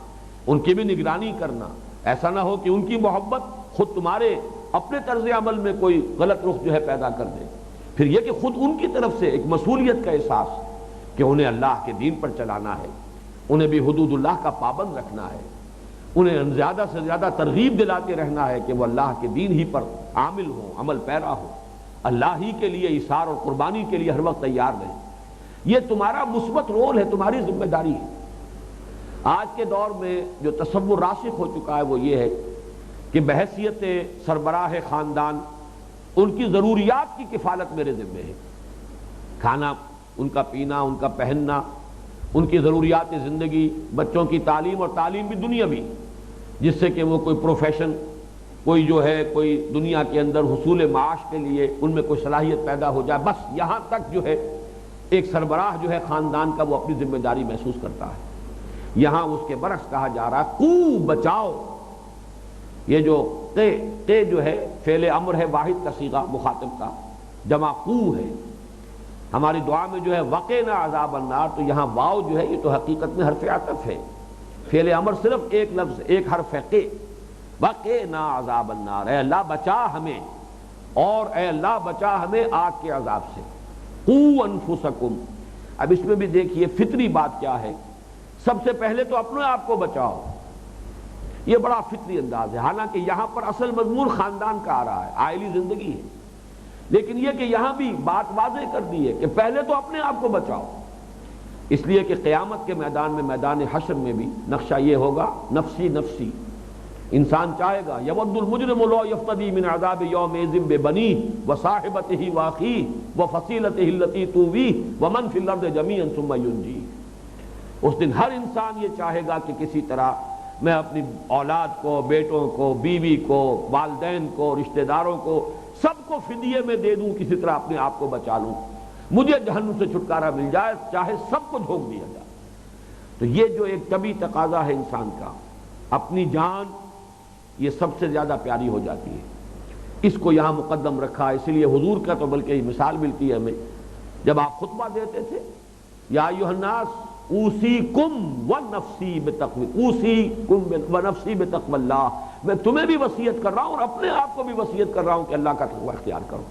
ان کی بھی نگرانی کرنا۔ ایسا نہ ہو کہ ان کی محبت خود تمہارے اپنے طرز عمل میں کوئی غلط رخ جو ہے پیدا کر دے۔ پھر یہ کہ خود ان کی طرف سے ایک مسئولیت کا احساس کہ انہیں اللہ کے دین پر چلانا ہے، انہیں بھی حدود اللہ کا پابند رکھنا ہے، انہیں زیادہ سے زیادہ ترغیب دلاتے رہنا ہے کہ وہ اللہ کے دین ہی پر عامل ہو، عمل پیرا ہو، اللہ ہی کے لیے ایثار اور قربانی کے لیے ہر وقت تیار رہیں۔ یہ تمہارا مثبت رول ہے، تمہاری ذمہ داری ہے۔ آج کے دور میں جو تصور راسخ ہو چکا ہے وہ یہ ہے کہ بحیثیت سربراہ خاندان ان کی ضروریات کی کفالت میرے ذمہ ہے، کھانا، ان کا پینا، ان کا پہننا، ان کی ضروریات زندگی، بچوں کی تعلیم، اور تعلیم بھی دنیاوی، جس سے کہ وہ کوئی پروفیشن، کوئی جو ہے کوئی دنیا کے اندر حصول معاش کے لیے ان میں کوئی صلاحیت پیدا ہو جائے، بس یہاں تک جو ہے ایک سربراہ جو ہے خاندان کا وہ اپنی ذمہ داری محسوس کرتا ہے۔ یہاں اس کے برعکس کہا جا رہا ہے قو، بچاؤ۔ یہ جو تے جو ہے فعل امر ہے واحد کا صیغہ مخاطب کا، جمع قو ہے۔ ہماری دعا میں جو ہے وقنا عذاب النار، تو یہاں واو جو ہے یہ تو حقیقت میں حرف عطف ہے، فعل امر صرف ایک لفظ، ایک حرف ہے قے، وقنا عذاب النار، اے اللہ بچا ہمیں، اور اے اللہ بچا ہمیں آگ کے عذاب سے۔ قو انفسکم، اب اس میں بھی دیکھیے فطری بات کیا ہے، سب سے پہلے تو اپنے آپ کو بچاؤ، یہ بڑا فطری انداز ہے۔ حالانکہ یہاں پر اصل مضمون خاندان کا آ رہا ہے، عائلی زندگی ہے، لیکن یہ کہ یہاں بھی بات واضح کر دی ہے کہ پہلے تو اپنے آپ کو بچاؤ، اس لیے کہ قیامت کے میدان میں، میدان حشر میں بھی نقشہ یہ ہوگا نفسی نفسی۔ انسان چاہے گا یود المجرم لو یفتدی من عذاب یومئذ ببنیہ وصاحبتہ واخیہ وفصیلتہ التی تؤویہ ومن فی الارض جمیعا ثم ینجیہ۔ اس دن ہر انسان یہ چاہے گا کہ کسی طرح میں اپنی اولاد کو، بیٹوں کو، بیوی کو، والدین کو، رشتہ داروں کو، سب کو فدیے میں دے دوں، کسی طرح اپنے آپ کو بچا لوں، مجھے جہنم سے چھٹکارا مل جائے، چاہے سب کو جھونک دیا جائے۔ تو یہ جو ایک طبعی تقاضا ہے انسان کا، اپنی جان یہ سب سے زیادہ پیاری ہو جاتی ہے، اس کو یہاں مقدم رکھا۔ اس لیے حضور کا تو بلکہ مثال ملتی ہے ہمیں، جب آپ خطبہ دیتے تھے، یا ایھا الناس اوصیکم ونفسی بتقوی، اوصیکم ونفسی بتقوی اللہ، میں تمہیں بھی وصیت کر رہا ہوں اور اپنے آپ کو بھی وصیت کر رہا ہوں کہ اللہ کا تقوی اختیار کرو۔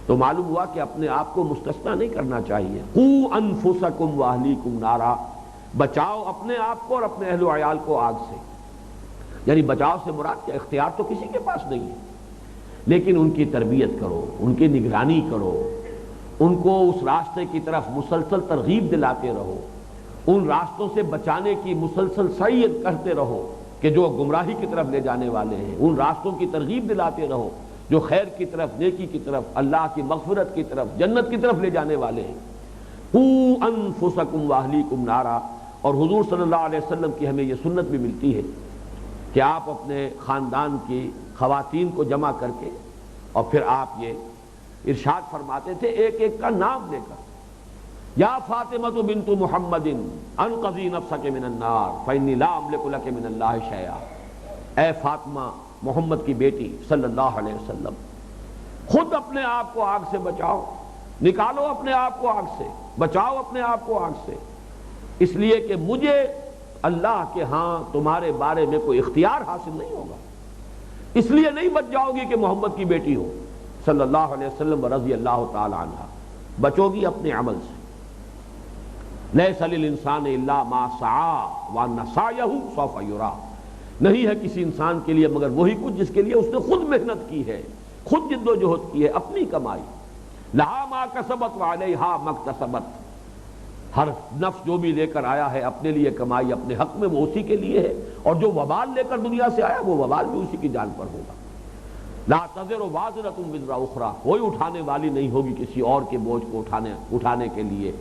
تو معلوم ہوا کہ اپنے آپ کو مستثنیٰ نہیں کرنا چاہیے۔ قوا انفسکم واہلیکم نارا، بچاؤ اپنے آپ کو اور اپنے اہل و عیال کو آگ سے۔ یعنی بچاؤ سے مراد کیا؟ اختیار تو کسی کے پاس نہیں ہے، لیکن ان کی تربیت کرو، ان کی نگرانی کرو، ان کو اس راستے کی طرف مسلسل ترغیب دلاتے رہو، ان راستوں سے بچانے کی مسلسل سعی کرتے رہو کہ جو گمراہی کی طرف لے جانے والے ہیں، ان راستوں کی ترغیب دلاتے رہو جو خیر کی طرف، نیکی کی طرف، اللہ کی مغفرت کی طرف، جنت کی طرف لے جانے والے ہیں۔ قوا انفسکم واہلیکم نارا۔ اور حضور صلی اللہ علیہ وسلم کی ہمیں یہ سنت بھی ملتی ہے کہ آپ اپنے خاندان کی خواتین کو جمع کر کے اور پھر آپ یہ ارشاد فرماتے تھے ایک ایک کا نام لے کر، یا فاطمہ بنت محمد انقذی نفسک من النار فانی لا املک لک من اللہ شیئا، اے فاطمہ محمد کی بیٹی صلی اللہ علیہ وسلم، خود اپنے آپ کو آگ سے بچاؤ، نکالو اپنے آپ کو آگ سے، بچاؤ اپنے آپ کو آگ سے، اس لیے کہ مجھے اللہ کے ہاں تمہارے بارے میں کوئی اختیار حاصل نہیں ہوگا۔ اس لیے نہیں بچ جاؤ گی کہ محمد کی بیٹی ہو صلی اللہ علیہ وسلم رضی اللہ تعالی عنہ، بچو گی اپنے عمل سے۔ لیس للانسان الا ما سعى وان سعيه سوف يرى، نہیں ہے کسی انسان کے لیے مگر وہی کچھ جس کے لیے اس نے خود محنت کی ہے، خود جد و جہد کی ہے، اپنی کمائی۔ لہا ما کسبت وعلیہا ما اکتسبت، ہر نفس جو بھی لے کر آیا ہے اپنے لیے کمائی اپنے حق میں وہ اسی کے لیے ہے، اور جو وبال لے کر دنیا سے آیا وہ وبال بھی اسی کی جان پر ہوگا۔ لا تزر وازرۃ وزر اخری، کوئی اٹھانے والی نہیں ہوگی کسی اور کے بوجھ کو اٹھانے کے لیے،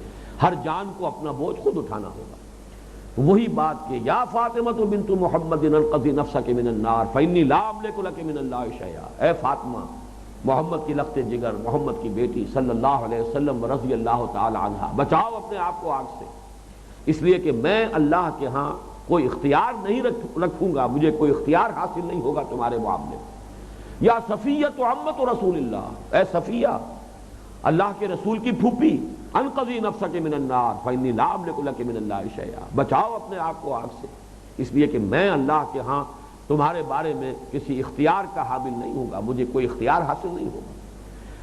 ہر جان کو اپنا بوجھ خود اٹھانا ہوگا۔ وہی بات کہ یا فاطمہ بنت محمد انقذی نفسک من النار فانی لا املک لک من اللہ شیئا، اے فاطمہ محمد کی لخت جگر، محمد کی بیٹی صلی اللہ علیہ وسلم رضی اللہ تعالی عنہ، بچاؤ اپنے آپ کو آگ سے، اس لیے کہ میں اللہ کے ہاں کوئی اختیار نہیں رکھوں گا، مجھے کوئی اختیار حاصل نہیں ہوگا تمہارے معاملے میں۔ یا صفیہ عمت رسول اللہ، اے صفیہ اللہ کے رسول کی پھوپھی، انقذی نفسک من النار فانی لا املک لک من اللہ شیئا، بچاؤ اپنے آپ کو آگ سے، اس لیے کہ میں اللہ کے ہاں تمہارے بارے میں کسی اختیار کا حامل نہیں ہوں گا، مجھے کوئی اختیار حاصل نہیں ہوگا۔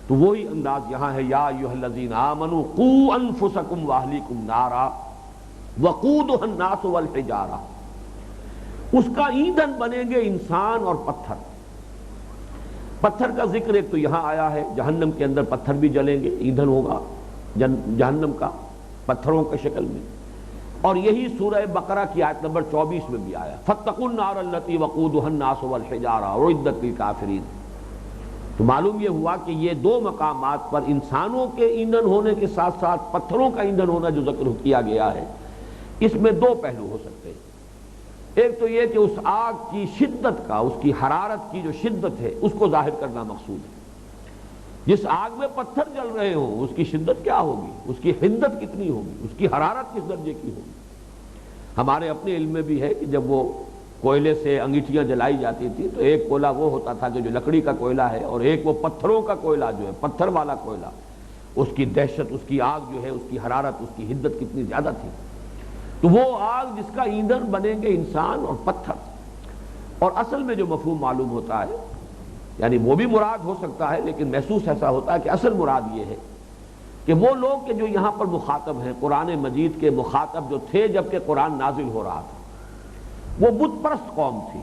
تو وہی انداز یہاں ہے، یا ایھا الذین آمنوا قوا انفسکم واہلیکم نارا وقودھا الناس والحجارہ، اس کا ایندھن بنیں گے انسان اور پتھر۔ پتھر کا ذکر ایک تو یہاں آیا ہے، جہنم کے اندر پتھر بھی جلیں گے، ایندھن ہوگا جہنم کا پتھروں کی شکل میں، اور یہی سورہ بقرہ کی آیت نمبر 24 میں بھی آیا، فاتقوا النار التی وقودھا الناس والحجارہ اعدت للکافرین۔ تو معلوم یہ ہوا کہ یہ دو مقامات پر انسانوں کے ایندھن ہونے کے ساتھ ساتھ پتھروں کا ایندھن ہونا جو ذکر کیا گیا ہے، اس میں دو پہلو ہو سکتے ہیں۔ ایک تو یہ کہ اس آگ کی شدت کا، اس کی حرارت کی جو شدت ہے اس کو ظاہر کرنا مقصود ہے۔ جس آگ میں پتھر جل رہے ہوں اس کی شدت کیا ہوگی، اس کی حدت کتنی ہوگی، اس کی حرارت کس درجے کی ہوگی۔ ہمارے اپنے علم میں بھی ہے کہ جب وہ کوئلے سے انگیٹھیاں جلائی جاتی تھی تو ایک کوئلہ وہ ہوتا تھا کہ جو لکڑی کا کوئلہ ہے، اور ایک وہ پتھروں کا کوئلہ جو ہے، پتھر والا کوئلہ، اس کی دہشت، اس کی آگ جو ہے، اس کی حرارت، اس کی حدت کتنی زیادہ تھی۔ تو وہ آگ جس کا ایندھن بنیں گے انسان اور پتھر، اور اصل میں جو مفہوم معلوم ہوتا ہے، یعنی وہ بھی مراد ہو سکتا ہے لیکن محسوس ایسا ہوتا ہے کہ اصل مراد یہ ہے کہ وہ لوگ کہ جو یہاں پر مخاطب ہیں، قرآن مجید کے مخاطب جو تھے جبکہ قرآن نازل ہو رہا تھا، وہ بت پرست قوم تھی،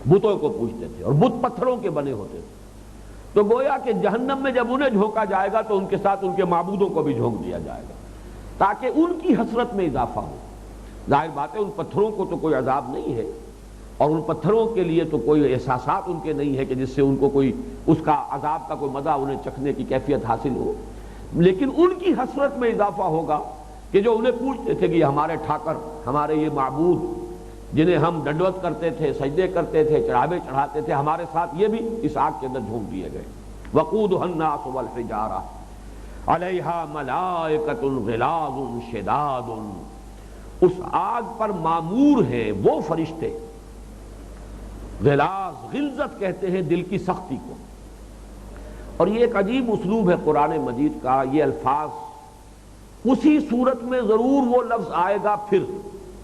بتوں کو پوجتے تھے اور بت پتھروں کے بنے ہوتے تھے۔ تو گویا کہ جہنم میں جب انہیں جھونکا جائے گا تو ان کے ساتھ ان کے معبودوں کو بھی جھونک دیا جائے گا تاکہ ان کی حسرت میں اضافہ ہو۔ ظاہر بات ہے ان پتھروں کو تو کوئی عذاب نہیں ہے، اور ان پتھروں کے لیے تو کوئی احساسات ان کے نہیں ہے کہ جس سے ان کو کوئی اس کا عذاب کا کوئی مزہ انہیں چکھنے کی کیفیت حاصل ہو، لیکن ان کی حسرت میں اضافہ ہوگا کہ جو انہیں پوچھتے تھے کہ یہ ہمارے ٹھاکر، ہمارے یہ معبود جنہیں ہم ڈنڈوت کرتے تھے، سجدے کرتے تھے، چڑھاوے چڑھاتے تھے، ہمارے ساتھ یہ بھی اس آگ کے اندر جھونک دیے گئے۔ وقودھا الناس والحجارہ علیہا ملائکۃ غلاظ شداد، اس آگ پر معمور ہیں وہ فرشتے، غلاظ، غلظت کہتے ہیں دل کی سختی کو، اور یہ ایک عجیب اسلوب ہے قرآن مجید کا، یہ الفاظ اسی صورت میں ضرور وہ لفظ آئے گا پھر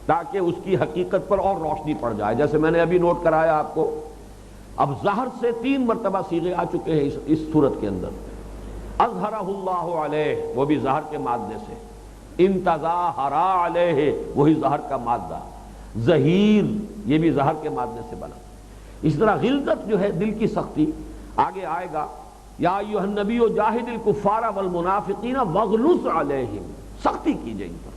تاکہ اس کی حقیقت پر اور روشنی پڑ جائے۔ جیسے میں نے ابھی نوٹ کرایا آپ کو، اب ظہر سے 3 مرتبہ صیغے آ چکے ہیں اس صورت کے اندر۔ اظہرہ اللہ علیہ، وہ بھی ظہر کے مادے سے، انتظاہر علیہ، وہی ظہر کا مادہ، ظہیر، یہ بھی ظہر کے مادے سے بنا۔ اس طرح غلظت جو ہے دل کی سختی، آگے آئے گا یا ایھا النبی جاہد الکفار والمنافقین واغلظ علیہم، سختی کیجئے ان پر۔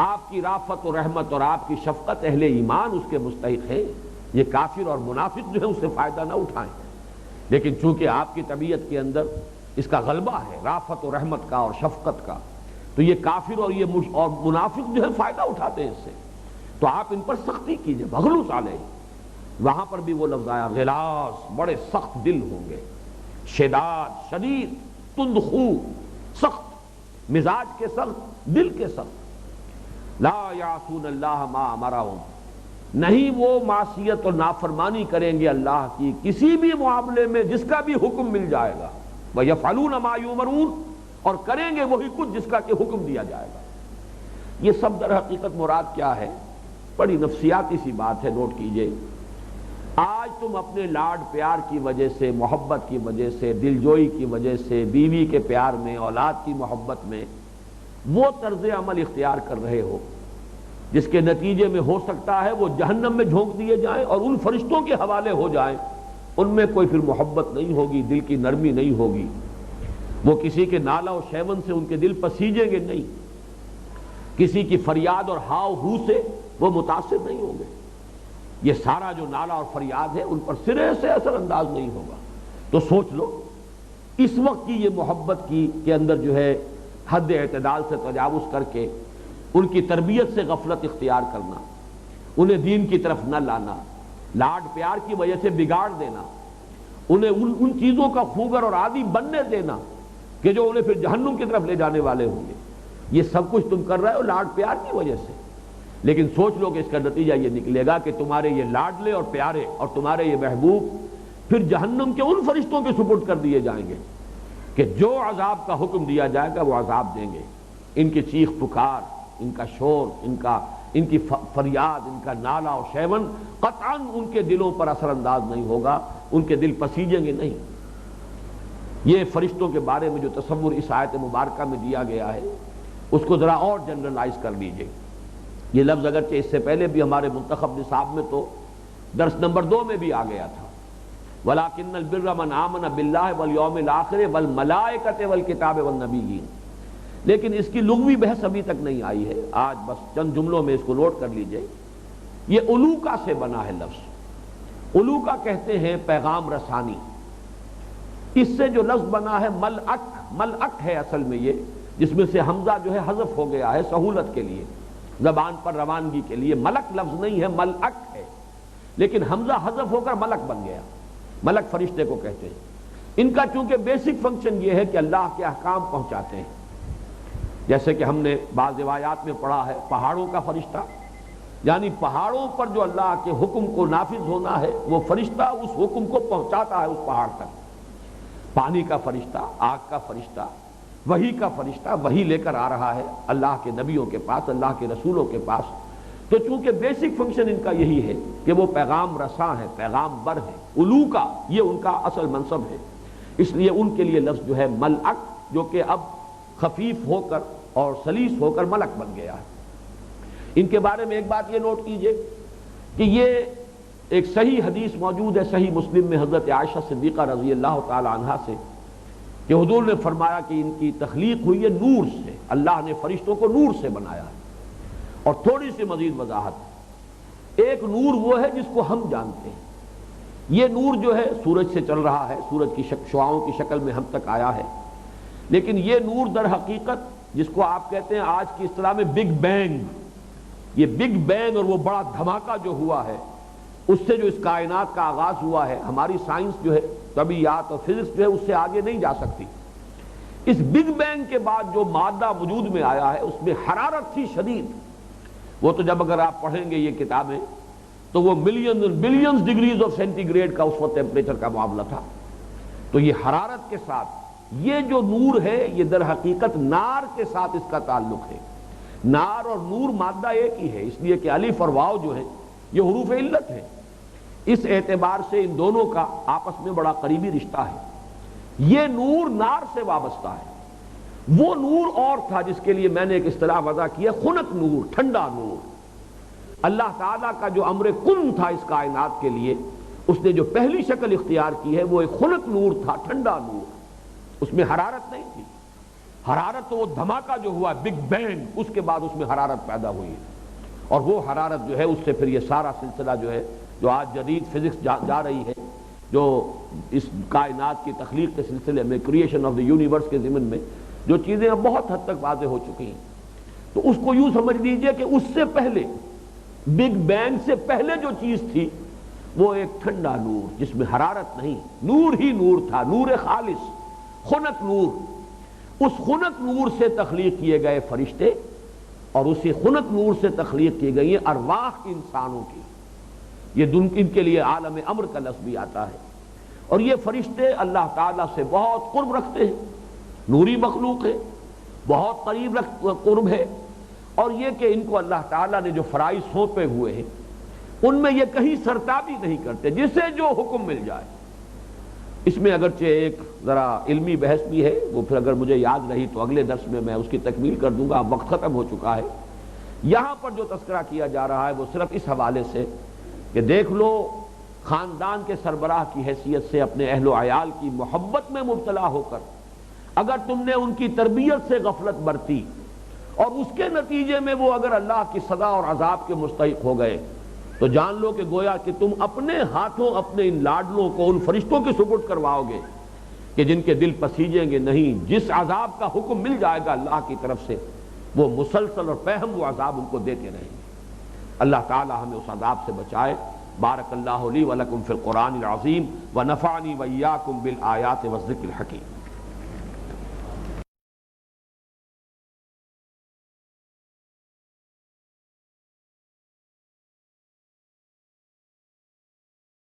آپ کی رافت و رحمت اور آپ کی شفقت اہل ایمان اس کے مستحق ہے، یہ کافر اور منافق جو ہے اس سے فائدہ نہ اٹھائیں، لیکن چونکہ آپ کی طبیعت کے اندر اس کا غلبہ ہے رافت و رحمت کا اور شفقت کا، تو یہ کافر اور یہ اور منافق جو ہے فائدہ اٹھاتے ہیں اس سے، تو آپ ان پر سختی کیجئے، واغلظ علیہ۔ وہاں پر بھی وہ لفظ آیا، غلاظ، بڑے سخت دل ہوں گے، شداد، شدید، تند خو، سخت مزاج کے سخت، دل کے سخت، لا یعصون اللہ ما امرہم، نہیں وہ معصیت اور نافرمانی کریں گے اللہ کی کسی بھی معاملے میں جس کا بھی حکم مل جائے گا، وَيَفْعَلُونَ مَا يُؤْمَرُونَ، اور کریں گے وہی کچھ جس کا کہ حکم دیا جائے گا۔ یہ سب در حقیقت مراد کیا ہے؟ بڑی نفسیاتی سی بات ہے، نوٹ کیجئے۔ آج تم اپنے لاڈ پیار کی وجہ سے، محبت کی وجہ سے، دلجوئی کی وجہ سے، بیوی کے پیار میں، اولاد کی محبت میں وہ طرز عمل اختیار کر رہے ہو جس کے نتیجے میں ہو سکتا ہے وہ جہنم میں جھونک دیے جائیں اور ان فرشتوں کے حوالے ہو جائیں۔ ان میں کوئی پھر محبت نہیں ہوگی، دل کی نرمی نہیں ہوگی، وہ کسی کے نالہ و شیون سے ان کے دل پسیجیں گے نہیں، کسی کی فریاد اور ہاؤ ہو سے وہ متاثر نہیں ہوں گے، یہ سارا جو نالہ اور فریاد ہے ان پر سرے سے اثر انداز نہیں ہوگا۔ تو سوچ لو اس وقت کی یہ محبت کی کے اندر جو ہے حد اعتدال سے تجاوز کر کے ان کی تربیت سے غفلت اختیار کرنا، انہیں دین کی طرف نہ لانا، لاڈ پیار کی وجہ سے بگاڑ دینا، انہیں ان چیزوں کا خوگر اور عادی بننے دینا کہ جو انہیں پھر جہنم کی طرف لے جانے والے ہوں گے، یہ سب کچھ تم کر رہے ہو لاڈ پیار کی وجہ سے۔ لیکن سوچ لو کہ اس کا نتیجہ یہ نکلے گا کہ تمہارے یہ لاڈلے اور پیارے اور تمہارے یہ محبوب پھر جہنم کے ان فرشتوں کے سپرد کر دیے جائیں گے کہ جو عذاب کا حکم دیا جائے گا وہ عذاب دیں گے۔ ان کی چیخ پکار، ان کا شور، ان کی فریاد، ان کا نالہ و شیون قطعاً ان کے دلوں پر اثر انداز نہیں ہوگا، ان کے دل پسیجیں گے نہیں۔ یہ فرشتوں کے بارے میں جو تصور اس آیت مبارکہ میں دیا گیا ہے اس کو ذرا اور جنرلائز کر لیجئے۔ یہ لفظ اگرچہ اس سے پہلے بھی ہمارے منتخب نصاب میں تو درس نمبر 2 میں بھی آ گیا تھا، وَلَٰكِنَّ الْبِرَّ مَنْ آمَنَ بِاللَّهِ وَالْيَوْمِ الْآخِرِ وَالْمَلَائِكَةِ وَالْكِتَابِ وَالنَّبِيِّينَ، لیکن اس کی لغوی بحث ابھی تک نہیں آئی ہے، آج بس چند جملوں میں اس کو نوٹ کر لیجئے۔ یہ علوکا سے بنا ہے لفظ، علوکا کہتے ہیں پیغام رسانی، اس سے جو لفظ بنا ہے ملعق ہے اصل میں یہ، جس میں سے حمزہ جو ہے حذف ہو گیا ہے سہولت کے لیے، زبان پر روانگی کے لیے۔ ملک لفظ نہیں ہے، ملعق ہے، لیکن حمزہ حذف ہو کر ملک بن گیا۔ ملک فرشتے کو کہتے ہیں۔ ان کا چونکہ بیسک فنکشن یہ ہے کہ اللہ کے احکام پہنچاتے ہیں، جیسے کہ ہم نے بعض روایات میں پڑھا ہے پہاڑوں کا فرشتہ، یعنی پہاڑوں پر جو اللہ کے حکم کو نافذ ہونا ہے وہ فرشتہ اس حکم کو پہنچاتا ہے اس پہاڑ تک۔ پانی کا فرشتہ، آگ کا فرشتہ، وحی کا فرشتہ وحی لے کر آ رہا ہے اللہ کے نبیوں کے پاس، اللہ کے رسولوں کے پاس۔ تو چونکہ بیسک فنکشن ان کا یہی ہے کہ وہ پیغام رساں ہے، پیغام بر ہے، علوکا یہ ان کا اصل منصب ہے، اس لیے ان کے لیے لفظ جو ہے ملعق، جو کہ اب خفیف ہو کر اور سلیس ہو کر ملک بن گیا ہے۔ ان کے بارے میں ایک بات یہ نوٹ کیجئے کہ یہ ایک صحیح حدیث موجود ہے صحیح مسلم میں حضرت عائشہ صدیقہ رضی اللہ تعالی عنہا سے کہ حضور نے فرمایا کہ ان کی تخلیق ہوئی ہے نور سے، اللہ نے فرشتوں کو نور سے بنایا ہے۔ اور تھوڑی سی مزید وضاحت، ایک نور وہ ہے جس کو ہم جانتے ہیں، یہ نور جو ہے سورج سے چل رہا ہے، سورج کی شعاؤں کی شکل میں ہم تک آیا ہے، لیکن یہ نور در حقیقت جس کو آپ کہتے ہیں آج کی اصطلاح میں بگ بینگ، یہ بگ بینگ اور وہ بڑا دھماکہ جو ہوا ہے اس سے جو اس کائنات کا آغاز ہوا ہے، ہماری سائنس جو ہے طبیعیات اور فزکس جو ہے اس سے آگے نہیں جا سکتی۔ اس بگ بینگ کے بعد جو مادہ وجود میں آیا ہے اس میں حرارت تھی شدید، وہ تو جب اگر آپ پڑھیں گے یہ کتابیں تو وہ ملینز اور billions degrees of centigrade کا اس وقت ٹیمپریچر کا معاملہ تھا۔ تو یہ حرارت کے ساتھ یہ جو نور ہے یہ در حقیقت نار کے ساتھ اس کا تعلق ہے۔ نار اور نور مادہ ایک ہی ہے، اس لیے کہ الف اور واو جو ہے یہ حروف علت ہے، اس اعتبار سے ان دونوں کا آپس میں بڑا قریبی رشتہ ہے۔ یہ نور نار سے وابستہ ہے، وہ نور اور تھا جس کے لیے میں نے ایک اصطلاح وضع کیا خنک نور، ٹھنڈا نور۔ اللہ تعالیٰ کا جو امر کن تھا اس کائنات کے لیے، اس نے جو پہلی شکل اختیار کی ہے وہ ایک خنک نور تھا، ٹھنڈا نور، اس میں حرارت نہیں تھی۔ حرارت تو وہ دھماکہ جو ہوا بگ بینگ، اس کے بعد اس میں حرارت پیدا ہوئی، اور وہ حرارت جو ہے اس سے پھر یہ سارا سلسلہ جو ہے جو آج جدید فزکس جا رہی ہے، جو اس کائنات کی تخلیق کے سلسلے میں کریشن آف دی یونیورس کے ضمن میں جو چیزیں اب بہت حد تک واضح ہو چکی ہیں، تو اس کو یوں سمجھ لیجئے کہ اس سے پہلے بگ بینگ سے پہلے جو چیز تھی وہ ایک ٹھنڈا نور جس میں حرارت نہیں، نور ہی نور تھا، نور خالص، خنک نور۔ اس خنک نور سے تخلیق کیے گئے فرشتے، اور اسی خنک نور سے تخلیق کی گئی ہیں ارواح انسانوں کی۔ یہ ان کے لیے عالم امر کا لفظ بھی آتا ہے۔ اور یہ فرشتے اللہ تعالیٰ سے بہت قرب رکھتے ہیں، نوری مخلوق ہے، بہت قریب قرب ہے، اور یہ کہ ان کو اللہ تعالیٰ نے جو فرائض سونپے ہوئے ہیں ان میں یہ کہیں سرتابی نہیں کرتے، جسے جو حکم مل جائے۔ اس میں اگرچہ ایک ذرا علمی بحث بھی ہے، وہ پھر اگر مجھے یاد رہی تو اگلے درس میں اس کی تکمیل کر دوں گا، اب وقت ختم ہو چکا ہے۔ یہاں پر جو تذکرہ کیا جا رہا ہے وہ صرف اس حوالے سے کہ دیکھ لو خاندان کے سربراہ کی حیثیت سے اپنے اہل و عیال کی محبت میں مبتلا ہو کر اگر تم نے ان کی تربیت سے غفلت برتی اور اس کے نتیجے میں وہ اگر اللہ کی سزا اور عذاب کے مستحق ہو گئے تو جان لو کہ گویا کہ تم اپنے ہاتھوں اپنے ان لاڈلوں کو ان فرشتوں کے سپرد کرواؤ گے کہ جن کے دل پسیجیں گے نہیں۔ جس عذاب کا حکم مل جائے گا اللہ کی طرف سے وہ مسلسل اور پہم وہ عذاب ان کو دیتے رہیں گے۔ اللہ تعالی ہمیں اس عذاب سے بچائے۔ بارک اللہ لی ولکم فی القرآن العظیم ونفعنی وإیاکم بالآیات والذکر الحکیم۔